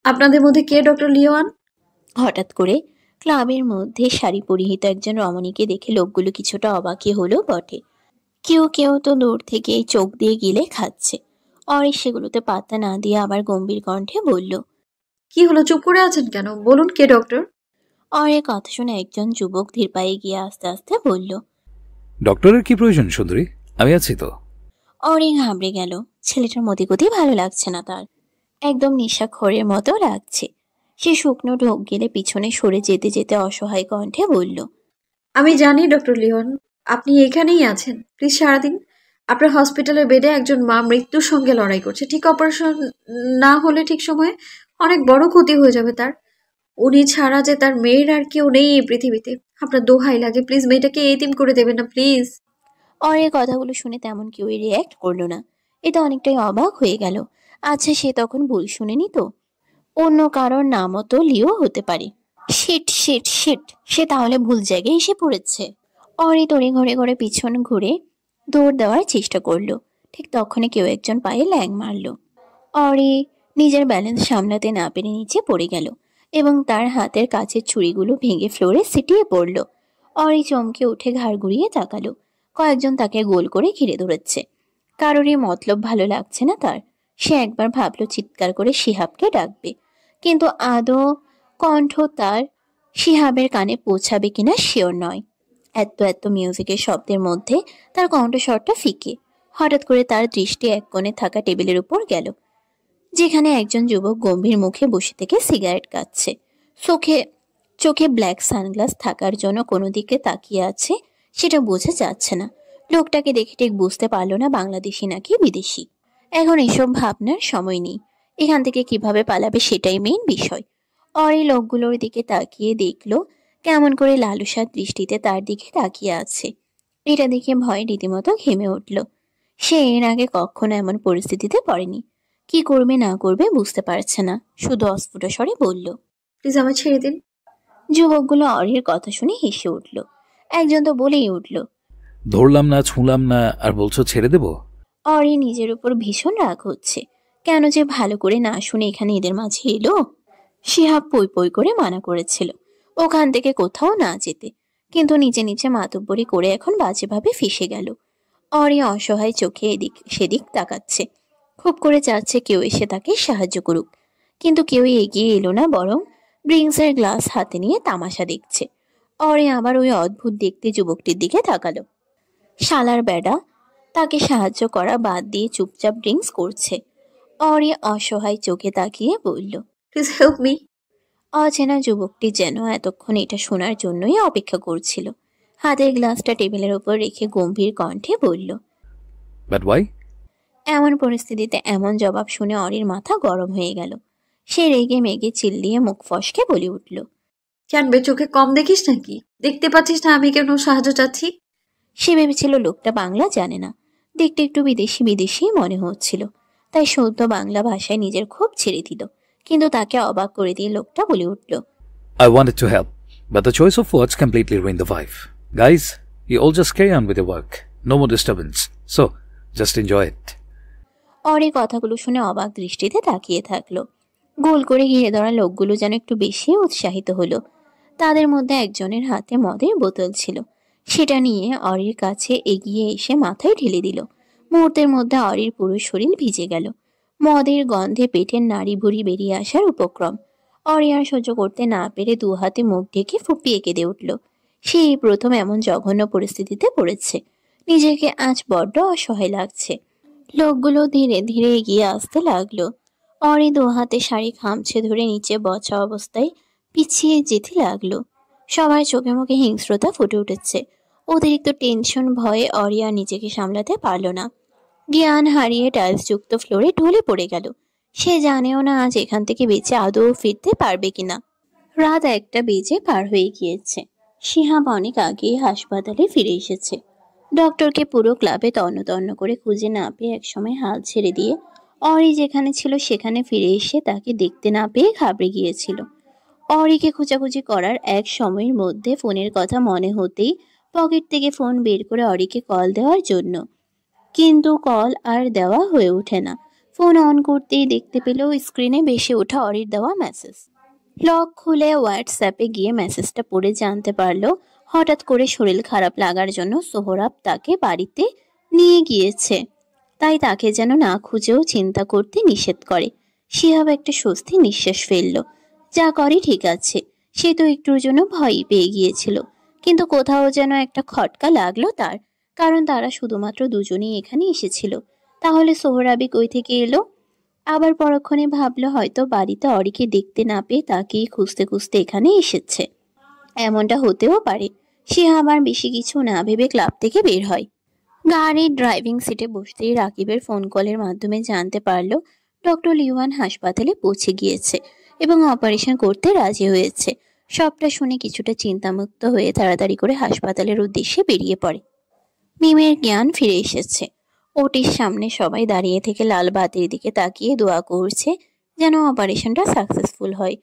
আপনাদের মধ্যে কে ডক্টর লিওয়ান? হঠাৎ করে ক্লাবের মধ্যে শাড়ি পরিহিত একজন রমণীকে দেখে লোকগুলো কিছুটা অবাকই হলো বটে। কেউ কেউ তো দূর থেকে চোখ দিয়ে গিলে খাচ্ছে। অরি সেগুলোতে পাত্তা না দিয়ে আবার গম্ভীর কণ্ঠে বলল, কি হলো, চুপ করে আছেন কেন? বলুন কে ডক্টর? অরের কথা শুনে একজন যুবক ধীর পায়ে গিয়ে আস্তে আস্তে বলল, ডক্টরের কি প্রয়োজন সুন্দরী? আমি আছি তো। অরি ঘাবড়ে গেল। ছেলেটার মতিগতি ভালো লাগছে না তার, একদম নিশাখরের মতো লাগছে। সে শুকনো ঢোক গেলে পিছনে সরে যেতে যেতে অসহায় কণ্ঠে বলল, আমি জানি ডক্টর লিওন, আপনি এখানেই আছেন। প্লিজ সারাদিন আপনার হসপিটালের বেডে একজন মা মৃত্যুর সঙ্গে লড়াই করছে। ঠিক অপারেশন না হলে ঠিক সময়ে অনেক বড় ক্ষতি হয়ে যাবে তার। উনি ছাড়া যে তার মেয়ের আর কেউ নেই এই পৃথিবীতে। আপনার দোহাই লাগে, প্লিজ মেয়েটাকে এতিম করে দেবেন না, প্লিজ। অরের কথাগুলো শুনে তেমন কেউই রিয়্যাক্ট করলো না। এটা অনেকটাই অবাক হয়ে গেল। আচ্ছা, সে তখন ভুল শুনেনি তো? অন্য কারোর নামও তো লিও হতে পারে। শিট শিট শিট, সে তাহলে ভুল জায়গায় এসে পড়েছে। অরি তড়ি ঘরে ঘরে পিছন ঘুরে দৌড় দেওয়ার চেষ্টা করলো। ঠিক তখনই কেউ একজন পায়ে ল্যাং মারলো। অরি নিজের ব্যালেন্স সামলাতে না পেরে নিচে পড়ে গেল এবং তার হাতের কাছের ছুরিগুলো ভেঙে ফ্লোরে ছিটিয়ে পড়ল। অরি চমকে উঠে ঘাড় ঘুরিয়ে তাকালো। কয়েকজন তাকে গোল করে ঘিরে ধরেছে। কারোরই মতলব ভালো লাগছে না তার। সে একবার ভাবলো চিৎকার করে শিহাবকে ডাকবে, কিন্তু আদৌ কণ্ঠ তার শিহাবের কানে পৌঁছাবে কিনা শিওর নয়। এত এত মিউজিকের শব্দের মধ্যে তার কণ্ঠস্বরটা ফিকে। হঠাৎ করে তার দৃষ্টি এক কোণে থাকা টেবিলের উপর গেল, যেখানে একজন যুবক গম্ভীর মুখে বসে থেকে সিগারেট কাটছে। চোখে ব্ল্যাক সানগ্লাস থাকার জন্য কোনো দিকে তাকিয়ে আছে সেটা বোঝা যাচ্ছে না। লোকটাকে দেখে ঠিক বুঝতে পারলো না বাংলাদেশি নাকি বিদেশি। এখন এসব ভাবনার সময় নেই। এখান থেকে কিভাবে পালাবে সেটাই মেইন বিষয়। অরি লোকগুলোর দিকে তাকিয়ে দেখলো কেমন করে লালসার দৃষ্টিতে তার দিকে তাকিয়ে আছে। এটা দেখে ভয় রীতিমতো ঘেমে উঠল। সে এর আগে কখনো এমন পরিস্থিতিতে পড়েনি। কি করবে না করবে বুঝতে পারছে না, শুধু অস্ফুট স্বরে বলল, প্লিজ আমায় ছেড়ে দিন। যুবকগুলো অরির কথা শুনে হেসে উঠল। একজন তো বলেই উঠল, ধরলাম না, ছুঁলাম না, আর বলছো ছেড়ে দেব? অরি নিজের উপর ভীষণ রাগ হচ্ছে। কেন যে ভালো করে না শুনে এখানে এদের মাঝে এলো। শিহাব পই পই করে মানা করেছিল ওখান থেকে কোথাও না যেতে, কিন্তু নিচে নিচে মাতব্বরি করে এখন বাজেভাবে ফেসে গেল। অরি অসহায় চোখে এদিক সেদিক তাকাচ্ছে, খুব করে চাচ্ছে কেউ এসে তাকে সাহায্য করুক, কিন্তু কেউই এগিয়ে এলো না, বরং ড্রিঙ্কসের গ্লাস হাতে নিয়ে তামাশা দেখছে। অরি আবার ওই অদ্ভুত দেখতে যুবকটির দিকে তাকালো। শালার বেডা তাকে সাহায্য করা বাদ দিয়ে চুপচাপ ড্রিঙ্কস করছে। অরি অসহায় চোখে তাকিয়ে বলল, প্লিজ হেল্প মি। অচেনা যুবকটি যেন এতক্ষণ এটা শোনার জন্যই অপেক্ষা করছিল। হাতের গ্লাসটা টেবিলের উপর রেখে গম্ভীর কণ্ঠে বলল, বাট ওয়াই? এমন পরিস্থিতিতে এমন জবাব শুনে অরির মাথা গরম হয়ে গেল। সে রেগে মেগে চিল্লিয়ে মুখ ফসকে বলে উঠল, কেন বে, চোখে কম দেখিস নাকি? দেখতে পাচ্ছিস না আমি কেন সাহায্য চাচ্ছি? সে ভেবেছিল লোকটা বাংলা জানে না, দেখতে একটু বিদেশি বিদেশি মনে হচ্ছিল, তাই শুদ্ধ বাংলা ভাষায় নিজের ক্ষোভ ছেড়ে দিল। কিন্তু তাকে অবাক করে দিয়ে লোকটা বলে উঠল, I wanted to help, but the choice of words completely ruined the vibe. Guys, you all just carry on with your work. No more disturbance. So, just enjoy it. Ori কথাগুলো শুনে অবাক দৃষ্টিতে তাকিয়ে থাকলো। গোল করে ঘিরে ধরা লোকগুলো যেন একটু বেশি উৎসাহিত হলো। তাদের মধ্যে একজনের হাতে মদের বোতল ছিল। সেটা নিয়ে অরির কাছে এগিয়ে এসে মাথায় ঢেলে দিল। মুহূর্তের মধ্যে অরির পুরো শরীর ভিজে গেল। মদের গন্ধে পেটের নাড়ি ভুড়ি বেরিয়ে আসার উপক্রম। অরি আর সহ্য করতে না পেরে দু হাতে মুখ ঢেকে ফুপিয়ে কেঁদে উঠল। সেই প্রথম এমন জঘন্য পরিস্থিতিতে পড়েছে। নিজেকে আজ বড্ড অসহায় লাগছে। লোকগুলো ধীরে ধীরে এগিয়ে আসতে লাগলো। অরি দু হাতে শাড়ি খামছে ধরে নিচে বচা অবস্থায় পিছিয়ে যেতে লাগলো। সবার চোখে মুখে হিংস্রতা ফুটে উঠেছে। অতিরিক্ত টেনশন ভয়ে অরি আর নিজেকে সামলাতে পারল না। জ্ঞান হারিয়ে টাইলসযুক্ত ফ্লোরে ঢলে পড়ে গেল। সে জানেও না আজ এখান থেকে বেঁচে আদৌ ফিরতে পারবে কিনা। রাত 1টা বেজে পার হয়ে গিয়েছে। শিহাব অনেক আগেই হাসপাতালে ফিরে এসেছে। ডক্টরকে পুরো ক্লাবে তন্ন তন্ন করে খুঁজে না পেয়ে একসময় হাল ছেড়ে দিয়ে অরি যেখানে ছিল সেখানে ফিরে এসে তাকে দেখতে না পেয়ে ঘাবড়ে গিয়েছিল। অরিকে খোঁজাখুঁজি করার এক সময়ের মধ্যে ফোনের কথা মনে হতেই পকেট থেকে ফোন বের করে অরিকে কল দেওয়ার জন্য, কিন্তু কল আর দেওয়া হয়ে ওঠে না। ফোন অন করতেই দেখতে পেল স্ক্রিনে ভেসে ওঠা অরির দেওয়া মেসেজ। লক খুলে হোয়াটসঅ্যাপে গিয়ে মেসেজটা পড়ে জানতে পারলো হঠাৎ করে শরীর খারাপ লাগার জন্য সোহরাব তাকে বাড়িতে নিয়ে গিয়েছে, তাই তাকে যেন না খুঁজেও চিন্তা করতে নিষেধ করে। শিহাব একটা স্বস্তি নিঃশ্বাস ফেলল। যা করে ঠিক আছে, সে তো একটুর জন্য ভয়ই পেয়ে গিয়েছিল, কিন্তু কোথাও যেন একটা খটকা লাগলো তার, কারণ তারা শুধুমাত্র দুজনেই এখানে এসেছিল। তাহলে সোহরাবি কই থেকে এলো? আবার পরক্ষণে ভাবলো হয়তো বাড়িতে অরিকে দেখতে না পেয়ে তাকেই খুঁজতে খুঁজতে এখানে এসেছে। এমনটা হতেও পারে। শিহাব আর বেশি কিছু না ভেবে ক্লাব থেকে বের হয়। গাড়ির ড্রাইভিং সিটে বসতেই রাকিবের ফোন কলের মাধ্যমে জানতে পারলো ডক্টর লিওয়ান হাসপাতালে পৌঁছে গিয়েছে এবং অপারেশন করতে রাজি হয়েছে। সবটা শুনে কিছুটা চিন্তামুক্ত হয়ে তাড়াতাড়ি করে হাসপাতালের উদ্দেশ্যে বেরিয়ে পড়ে। মিমের জ্ঞান ফিরে এসেছে। ওটির সামনে সবাই দাঁড়িয়ে থেকে লাল বাতির দিকে তাকিয়ে দোয়া করছে যেন অপারেশনটা সাকসেসফুল হয়।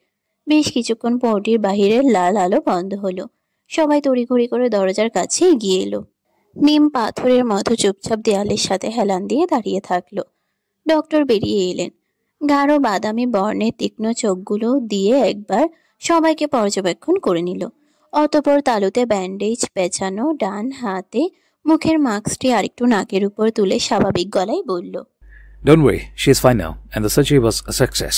বেশ কিছুক্ষণ পর ওটির বাহিরের লাল আলো বন্ধ হলো। সবাই তড়িঘড়ি করে দরজার কাছে এগিয়ে এলো। মিম পাথরের মতো চুপচাপ দেয়ালের সাথে হেলান দিয়ে দাঁড়িয়ে থাকলো। ডক্টর বেরিয়ে এলেন। গাঢ় বাদামি বর্ণের তীক্ষ্ণ চোখগুলো দিয়ে একবার সবাইকে পর্যবেক্ষণ করে নিল। অতঃপর তালুতে ব্যান্ডেজ পেঁচানো ডান হাতে মুখের মাস্কটি আরেকটু নাকের উপর তুলে স্বাভাবিক গলায় বলল, Don't worry, she is fine now, and the surgery was a success.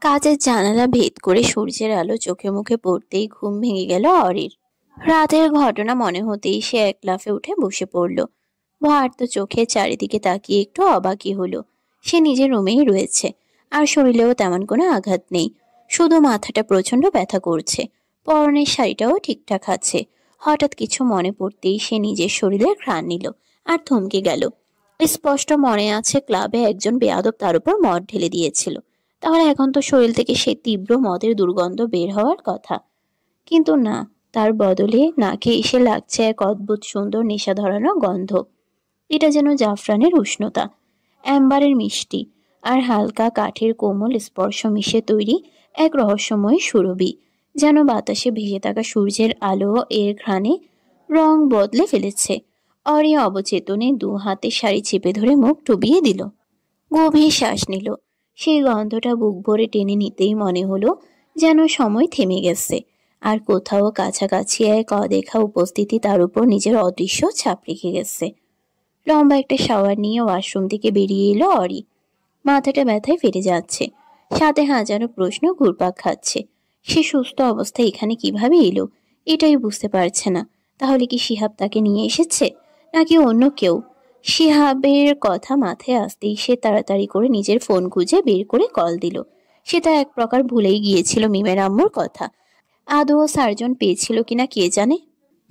কাচের জানালা ভেদ করে সূর্যের আলো চোখে মুখে পড়তেই ঘুম ভেঙে গেল অরির। রাতের ঘটনা মনে হতেই সে এক লাফে উঠে বসে পড়ল। ভার্ত চোখে চারিদিকে তাকিয়ে একটু অবাকই হলো। সে নিজের রুমেই রয়েছে, আর শরীরেও তেমন কোনো আঘাত নেই, শুধু মাথাটা প্রচন্ড ব্যথা করছে। পরনের শাড়িটাও ঠিকঠাক আছে। হঠাৎ কিছু মনে পড়তেই সে নিজের শরীরের ঘ্রাণ নিল আর থমকে গেল। স্পষ্ট মনে আছে ক্লাবে একজন বেয়াদব তার উপর মদ ঢেলে দিয়েছিল। তাহলে এখন তো শরীর থেকে সেই তীব্র মদের দুর্গন্ধ বের হওয়ার কথা, কিন্তু না, তার বদলে নাকে এসে লাগছে এক অদ্ভুত সুন্দর নেশা ধরানো গন্ধ। এটা যেন জাফরানের উষ্ণতা, অ্যাম্বারের মিষ্টি আর হালকা কাঠের কোমল স্পর্শ মিশে তৈরি এক রহস্যময় সুরভি, যেন বাতাসে ভেসে থাকা সূর্যের আলো এর ঘ্রাণে রং বদলে ফেলেছে। অরি অবচেতনে দু হাতে শাড়ি চেপে ধরে মুখ ডুবিয়ে দিল। গভীর শ্বাস নিল। সেই গন্ধটা বুক ভরে টেনে নিতেই মনে হলো যেন সময় থেমে গেছে, আর কোথাও কাছাকাছি এক অদেখা উপস্থিতি তার উপর নিজের অদৃশ্য ছাপ রেখে গেছে। লম্বা একটা শাওয়ার নিয়ে ওয়াশরুম থেকে বেরিয়ে এলো অরি। মাথাটা ব্যথায় ফেটে যাচ্ছে, সাথে হাজারো প্রশ্ন ঘুরপাক খাচ্ছে। সে সুস্থ অবস্থায় এখানে কিভাবে এলো এটাই বুঝতে পারছে না। তাহলে কি শিহাব তাকে নিয়ে এসেছে, নাকি অন্য কেউ? শিহাবের কথা মাথায় আসতেই সে তাড়াতাড়ি করে নিজের ফোন খুঁজে বের করে কল দিল। সে তা এক প্রকার ভুলেই গিয়েছিল মিমের আম্মুর কথা। আদৌ সার্জন পেয়েছিল কিনা কে জানে।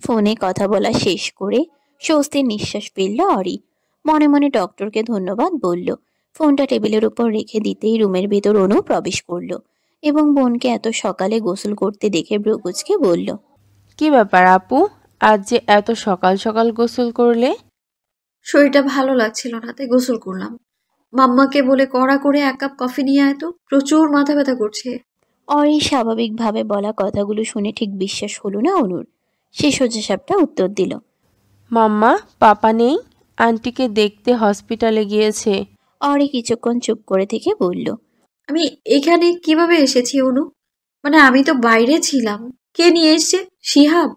ফোনে কথা বলা শেষ করে স্বস্তির নিঃশ্বাস ফেলল অরি। মনে মনে ডক্টরকে ধন্যবাদ বলল। ফোনটা টেবিলের উপর রেখে দিতেই রুমের ভেতর অনু প্রবেশ করলো এবং বোনকে এত সকালে গোসল করতে দেখে ব্রুকুচকে বলল, কি ব্যাপার আপু, আজ যে এত সকাল সকাল গোসল করলে? শরীরটা ভালো লাগছিল না, তাই গোসল করলাম। মাম্মাকে বলে কড়া করে 1 কাপ কফি নিয়ে আয় তো, প্রচুর মাথা ব্যথা করছে। অরি স্বাভাবিকভাবে বলা কথাগুলো শুনে ঠিক বিশ্বাস হলো না অনুর। সে সোজাসাপটা উত্তর দিল, মাম্মা, পাপা নেই, আন্টিকে দেখতে হসপিটালে গিয়েছে। অরি কিছুক্ষণ চুপ করে থেকে বলল, আমি এখানে কিভাবে এসেছি অনু? মানে আমি তো বাইরে ছিলাম। কে নিয়ে এসছে? শিহাব?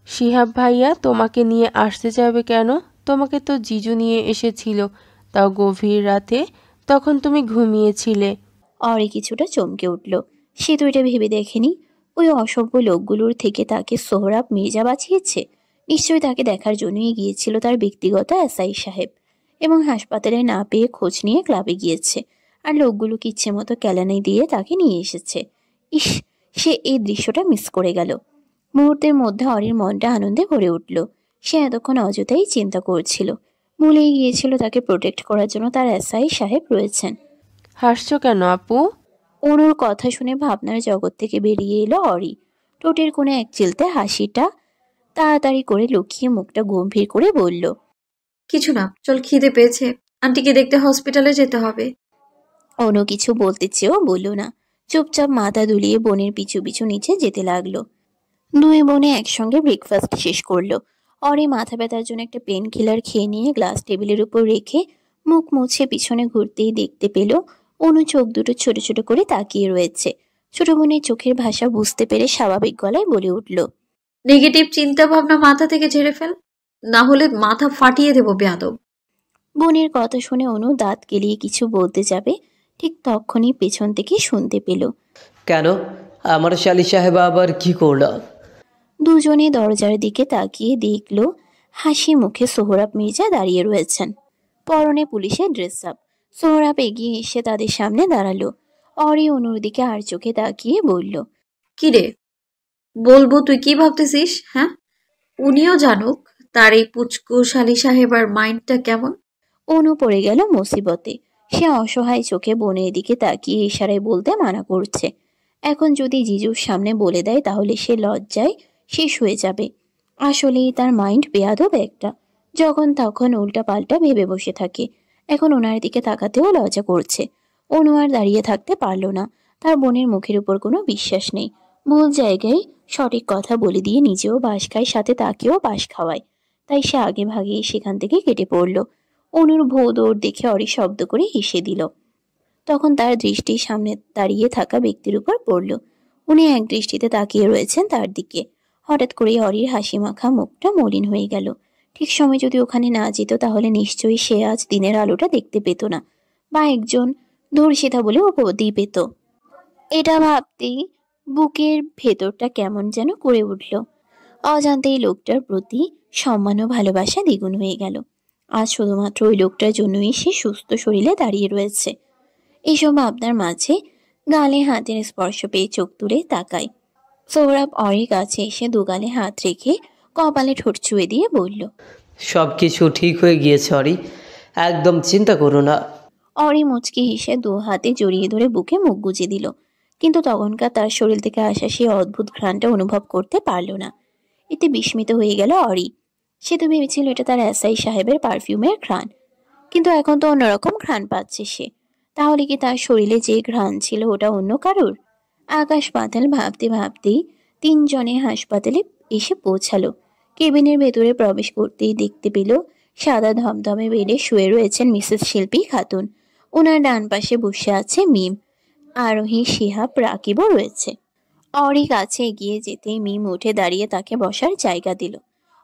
শিহাব ভাইয়া তোমাকে নিয়ে আসতে যাবে কেন? তোমাকে তো জিজু নিয়ে এসেছিল, তাও গভীর রাতে, তখন তুমি ঘুমিয়েছিলে। অরি কিছুটা চমকে উঠল। সে তো এটা ভেবে দেখেনি ওই অসভ্য লোকগুলোর থেকে তাকে সোহরাব মির্জা বাঁচিয়েছে। নিশ্চয়ই তাকে দেখার জন্যই গিয়েছিল তার ব্যক্তিগত এসআই সাহেব, এবং হাসপাতালে না পেয়ে খোঁজ নিয়ে ক্লাবে গিয়েছে, আর লোকগুলোকে ইচ্ছে মতো কেলানি দিয়ে তাকে নিয়ে এসেছে। ইস, সে এই দৃশ্যটা মিস করে গেল। মুহূর্তের মধ্যে অরির মনটা আনন্দে ভরে উঠল। সে এতক্ষণ অযথাই চিন্তা করছিল, ভুলেই গিয়েছিল তাকে প্রোটেক্ট করার জন্য তার এসআই সাহেব রয়েছেন। হাসছো কেন আপু? অনুর কথা শুনে ভাবনার জগৎ থেকে বেরিয়ে এলো অরি। ঠোঁটের কোণে এক চিলতে হাসিটা তাড়াতাড়ি করে লুকিয়ে মুখটা গম্ভীর করে বলল, কিছু না, চল, খিদে পেয়েছে, আন্টিকে দেখতে হসপিটালে যেতে হবে। অনু কিছু বলতে চেয়েও বলল না, চুপচাপ মাথা দুলিয়ে বোনের পিছু পিছু নিচে যেতে লাগলো। দুই বোনে একসঙ্গে ব্রেকফাস্ট শেষ করলো। অরি মাথা ব্যথার জন্য একটা পেন কিলার খেয়ে নিয়ে গ্লাস টেবিলের উপর রেখে মুখ মুছে পিছনে ঘুরতেই দেখতে পেল অনু চোখ দুটো ছোট ছোট করে তাকিয়ে রয়েছে। ছোট বোনের চোখের ভাষা বুঝতে পেরে স্বাভাবিক গলায় বলে উঠল, নেগেটিভ চিন্তা ভাবনা মাথা থেকে ঝেড়ে ফেল, না হলে মাথা ফাটিয়ে দেবো বেয়াদব। বোনের কথা শুনে অনু দাঁত কেলিয়ে কিছু বলতে যাবে, ঠিক তখনই পেছন থেকে শুনতে পেল, কেন আমার শালি সাহেবা আবার কি করলো? দুজনে দরজার দিকে তাকিয়ে দেখল হাসি মুখে সোহরাব মির্জা দাঁড়িয়ে রয়েছেন, পরনে পুলিশের ড্রেস আপ। সোহরাব এগিয়ে এসে তাদের সামনে দাঁড়ালো। অরি অনুর দিকে আর চোখে তাকিয়ে বলল, কি রে, বলবো তুই কি ভাবতেছিস? হ্যাঁ, উনিও জানুক তার এই পুচকু শালি সাহেবার মাইন্ডটা কেমন। অনু পড়ে গেল মুসিবতে। সে অসহায় চোখে বোনের দিকে তাকিয়ে ইশারায় বলতে মানা করছে। এখন যদি জিজুর সামনে বলে দেয় তাহলে সে লজ্জায় শেষ হয়ে যাবে। আসলেই তার মাইন্ড বেয়াদব একটা, যখন তখন উল্টা পাল্টা ভেবে বসে থাকে। এখন ওনার দিকে তাকাতেও লজ্জা করছে। অনু আর দাঁড়িয়ে থাকতে পারল না। তার বোনের মুখের উপর কোনো বিশ্বাস নেই। ভুল জায়গায় সঠিক কথা বলে দিয়ে নিজেও বাঁশ খায়, সাথে তাকেও বাঁশ খাওয়ায়। তাই সে আগে ভাগে সেখান থেকে কেটে পড়ল। অনুর ভৌ দৌড় দেখে অরি শব্দ করে হেসে দিল। তখন তার দৃষ্টি সামনে দাঁড়িয়ে থাকা ব্যক্তির উপর পড়ল। উনি এক দৃষ্টিতে তাকিয়ে রয়েছেন তার দিকে। হঠাৎ করে অরির হাসি মাখা মুখটা মলিন হয়ে গেল। ঠিক সময় যদি ওখানে না যেত তাহলে নিশ্চয়ই সে আজ দিনের আলোটা দেখতে পেত না, বা একজন ধর্ষিতা বলে উপাধি পেত। এটা ভাবতেই বুকের ভেতরটা কেমন যেন করে উঠল। অজান্তেই লোকটার প্রতি সম্মান ও ভালোবাসা দ্বিগুণ হয়ে গেল। আজ শুধুমাত্র ওই লোকটার জন্যই সে সুস্থ শরীরে দাঁড়িয়ে রয়েছে। এইসব ভাবনার মাঝে গালে হাতের স্পর্শ পেয়ে চোখ তুলে তাকায়। সৌরভ অরির কাছে এসে দুগালে হাত রেখে কপালে ঠোঁট ছুঁয়ে দিয়ে বলল, সব কিছু ঠিক হয়ে গিয়েছে অরি, একদম চিন্তা করো না। অরি মুচকি হেসে দু হাতে জড়িয়ে ধরে বুকে মুখ গুজে দিল। কিন্তু তখনকার তার শরীর থেকে আসা সেই অদ্ভুত ঘ্রাণটা অনুভব করতে পারল না। এতে বিস্মিত হয়ে গেল অরি। সে তো ভেবেছিল এটা তার এসআই সাহেবের পারফিউমের ঘ্রাণ, কিন্তু এখন তো অন্যরকম ঘ্রাণ পাচ্ছে সে। তাহলে কি তার শরীরে যে ঘ্রাণ ছিল ওটা অন্য কারোর? আকাশ পাতাল ভাবতে ভাবতেই তিনজনে হাসপাতালে এসে পৌঁছালো। কেবিনের ভেতরে প্রবেশ করতেই দেখতে পেল সাদা ধমধমে বেডে শুয়ে রয়েছেন মিসেস শিল্পী খাতুন। ওনার ডান পাশে বসে আছে মিম, আরোহী, শিহাব, রাকিবও রয়েছে। অরি কাছে এগিয়ে যেতেই মিম উঠে দাঁড়িয়ে তাকে বসার জায়গা দিল।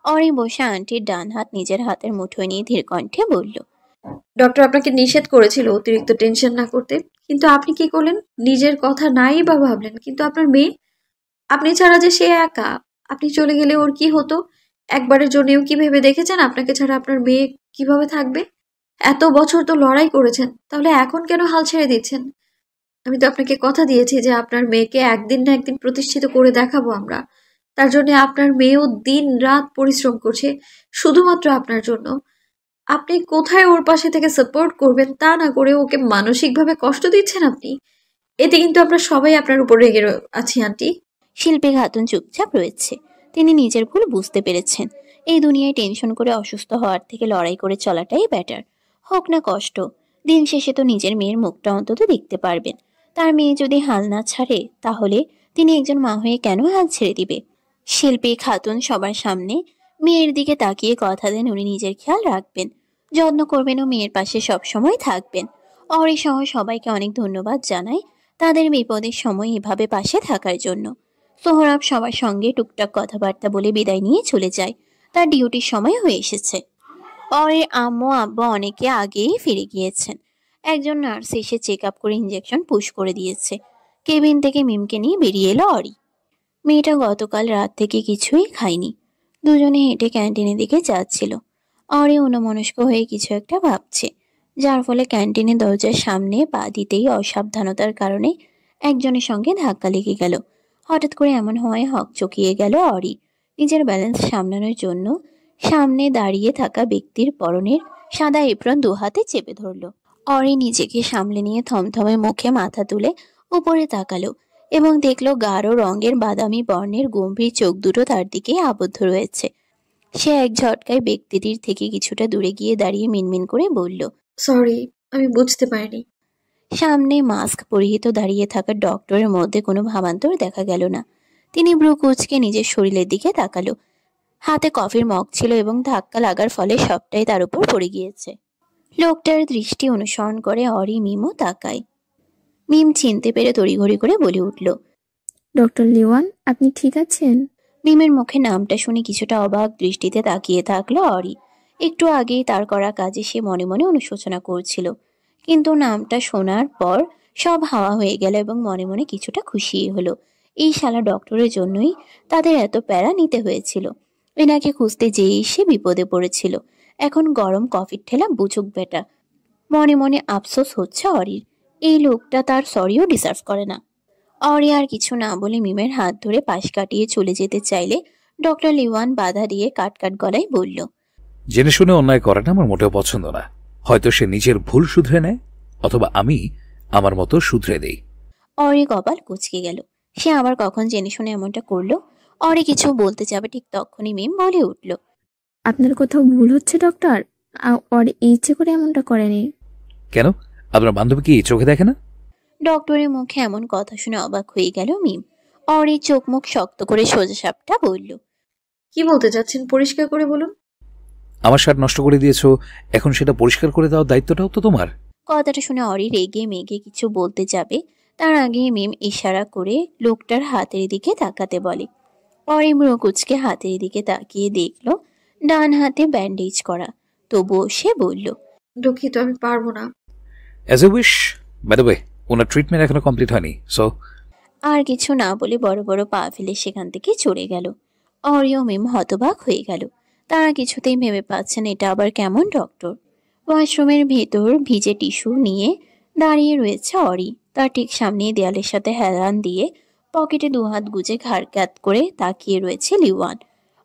অরি বসে আন্টির ডান হাত নিজের হাতের মুঠোয় নিয়ে ধীর কণ্ঠে বলল, ডক্টর আপনাকে নিষেধ করেছিল অতিরিক্ত টেনশন না করতে, কিন্তু আপনি কি করলেন? নিজের কথা নাই বা ভাবলেন, কিন্তু আপনার মেয়ে, আপনি ছাড়া যে সে একা, আপনি চলে গেলে ওর কি হতো? একবারের জন্যও কি ভেবে দেখেছেন আপনাকে ছাড়া আপনার মেয়ে কিভাবে থাকবে? এত বছর তো লড়াই করেছেন, তাহলে এখন কেন হাল ছেড়ে দিচ্ছেন? আমি তো আপনাকে কথা দিয়েছি যে আপনার মেয়েকে একদিন না একদিন প্রতিষ্ঠিত করে দেখাবো আমরা। তার জন্য আপনার মেয়েও দিন রাত পরিশ্রম করছে শুধুমাত্র আপনার জন্য। আপনি কোথায় ওর পাশে থেকে সাপোর্ট করবেন তা না করে ওকে মানসিকভাবে কষ্ট দিচ্ছেন আপনি। এতে কিন্তু আমরা সবাই আপনার উপর রেগে আছি আন্টি। শিল্পী খাতুন চুপচাপ রয়েছে। তিনি নিজের ভুল বুঝতে পেরেছেন। এই দুনিয়ায় টেনশন করে অসুস্থ হওয়ার থেকে লড়াই করে চলাটাই বেটার। হোক না কষ্ট, দিন শেষে তো নিজের মেয়ের মুখটা অন্তত দেখতে পারবেন। তার মেয়ে যদি হাল না ছাড়ে তাহলে তিনি একজন মা হয়ে কেন হাল ছেড়ে দিবে? শিল্পী খাতুন সবার সামনে মেয়ের দিকে তাকিয়ে কথা দেন উনি নিজের খেয়াল রাখবেন, যত্ন করবেন ও মেয়ের পাশে সবসময় থাকবেন। অরি সহ সবাইকে অনেক ধন্যবাদ জানায় তাদের বিপদের সময় এভাবে পাশে থাকার জন্য। সোহরাব সবার সঙ্গে টুকটাক কথাবার্তা বলে বিদায় নিয়ে চলে যায়। তার ডিউটির সময় হয়ে এসেছে। অরির আম্মু আব্বা অনেকে আগেই ফিরে গিয়েছেন। একজন নার্স এসে চেক আপ করে ইঞ্জেকশন পুশ করে দিয়েছে। কেবিন থেকে মিমকে নিয়ে বেরিয়ে এলো অরি। মেয়েটা গতকাল রাত থেকে কিছুই খায়নি। দুজনে হেঁটে ক্যান্টিনের দিকে যাচ্ছিল। অরি অন্যমনস্ক হয়ে কিছু একটা ভাবছে, যার ফলে ক্যান্টিনের দরজার সামনে পা দিতেই অসাবধানতার কারণে একজনের সঙ্গে ধাক্কা লেগে গেল। হঠাৎ করে এমন হওয়ায় হক চকিয়ে গেল অরি। নিজের ব্যালেন্স সামলানোর জন্য সামনে দাঁড়িয়ে থাকা ব্যক্তির পরনের সাদা এপ্রন দু হাতে চেপে ধরল। অরি নিজেকে সামলে নিয়ে থমথমে মুখে মাথা তুলে উপরে তাকালো এবং দেখলো গাঢ় রঙের বাদামি বর্ণের গম্ভীর চোখ দুটো তার দিকে আবদ্ধ রয়েছে। সে এক ঝটকায় ব্যক্তিটির থেকে কিছুটা দূরে গিয়ে দাঁড়িয়ে মিনমিন করে বলল, সরি, আমি বুঝতে পারিনি। সামনে মাস্ক পরিহিত দাঁড়িয়ে থাকা ডক্টরের মধ্যে কোনো ভাবান্তর দেখা গেল না। তিনি ভ্রু কুঁচকে নিজের শরীরের দিকে তাকালো। হাতে কফির মগ ছিল এবং ধাক্কা লাগার ফলে সবটাই তার উপর পড়ে গিয়েছে। লোকটার দৃষ্টি অনুসরণ করে অরি মিমও তাকায়। মিম চিনতে পেরে তড়িঘড়ি করে বলে উঠল, ডক্টর লিওয়ান, আপনি ঠিক আছেন? মিমের মুখে নামটা শুনে কিছুটা অবাক দৃষ্টিতে তাকিয়ে থাকলো অরি। একটু আগেই তার করা কাজে সে মনে মনে অনুশোচনা করছিল, কিন্তু নামটা শোনার পর সব হাওয়া হয়ে গেল এবং মনে মনে কিছুটা খুশি হলো। এই শালা ডক্টরের জন্যই তাদের এত প্যারা নিতে হয়েছিল। এনাকে খুঁজতে যেয়ে সে বিপদে পড়েছিল। এখন গরম কফির ঠেলা বুঝুক বেটা। মনে মনে আফসোস হচ্ছে অরির। এই লোকটা তার সরিও ডিজার্ভ করে না। অরি আর কিছু না বলে মিমের হাত ধরে পাশ কাটিয়ে চলে যেতে চাইলে ডক্টর লিওয়ান বাধা দিয়ে কাট গলায় বলল, জেনে শুনে অন্যায় করাটা আমার মোটেও পছন্দ না। হয়তো সে নিজের ভুল শুধরে নেয়, অথবা আমি আমার মতো শুধরে দেই। অরি কপাল কুঁচকে গেল। সে আবার কখন জেনে শুনে এমনটা করলো? অরি কিছু বলতে যাবে ঠিক তখনই মিম বলে উঠল, আপনার কোথাও ভুল হচ্ছে ডক্টর। আর ইচ্ছে করে এমনটা করেনি। কেন, আপনার বান্ধবী কি চোখে দেখে না? ডক্টরের মুখে এমন কথা শুনে অবাক হয়ে গেল মিম। অরি চোখ মুখ শক্ত করে সোজা সাপটা বলল, কি বলতে চাচ্ছেন পরিষ্কার করে বলুন। আমার শার্ট নষ্ট করে দিয়েছো, এখন সেটা পরিষ্কার করে দেওয়ার দায়িত্বটাও তো তোমার। কথাটা শুনে অরি রেগে মেগে কিছু বলতে যাবে, তার আগে মিম ইশারা করে লোকটার হাতের দিকে তাকাতে বলে। অরি মুখ কুচকে হাতের দিকে তাকিয়ে দেখলো ডান হাতে ব্যান্ডেজ করা। তবুও সে বলল, দুঃখিত, আমি পারবো না। As a wish. By the way, ওনার ট্রিটমেন্ট এখনো কমপ্লিট হয়নি, সো। আর কিছু না বলে বড় বড় পা ফেলে সেখান থেকে চলে গেল। অরি ও মিম হতবাক হয়ে গেল। তারা কিছুতেই ভেবে পাচ্ছেন এটা আবার কেমন ডক্টর। ওয়াশরুমের ভেতর ভিজে টিস্যু নিয়ে দাঁড়িয়ে রয়েছে অরি। তার ঠিক সামনে দেয়ালের সাথে হেলান দিয়ে পকেটে দুহাত গুজে ঘাড় ক্যাত করে তাকিয়ে রয়েছে লিওয়ান।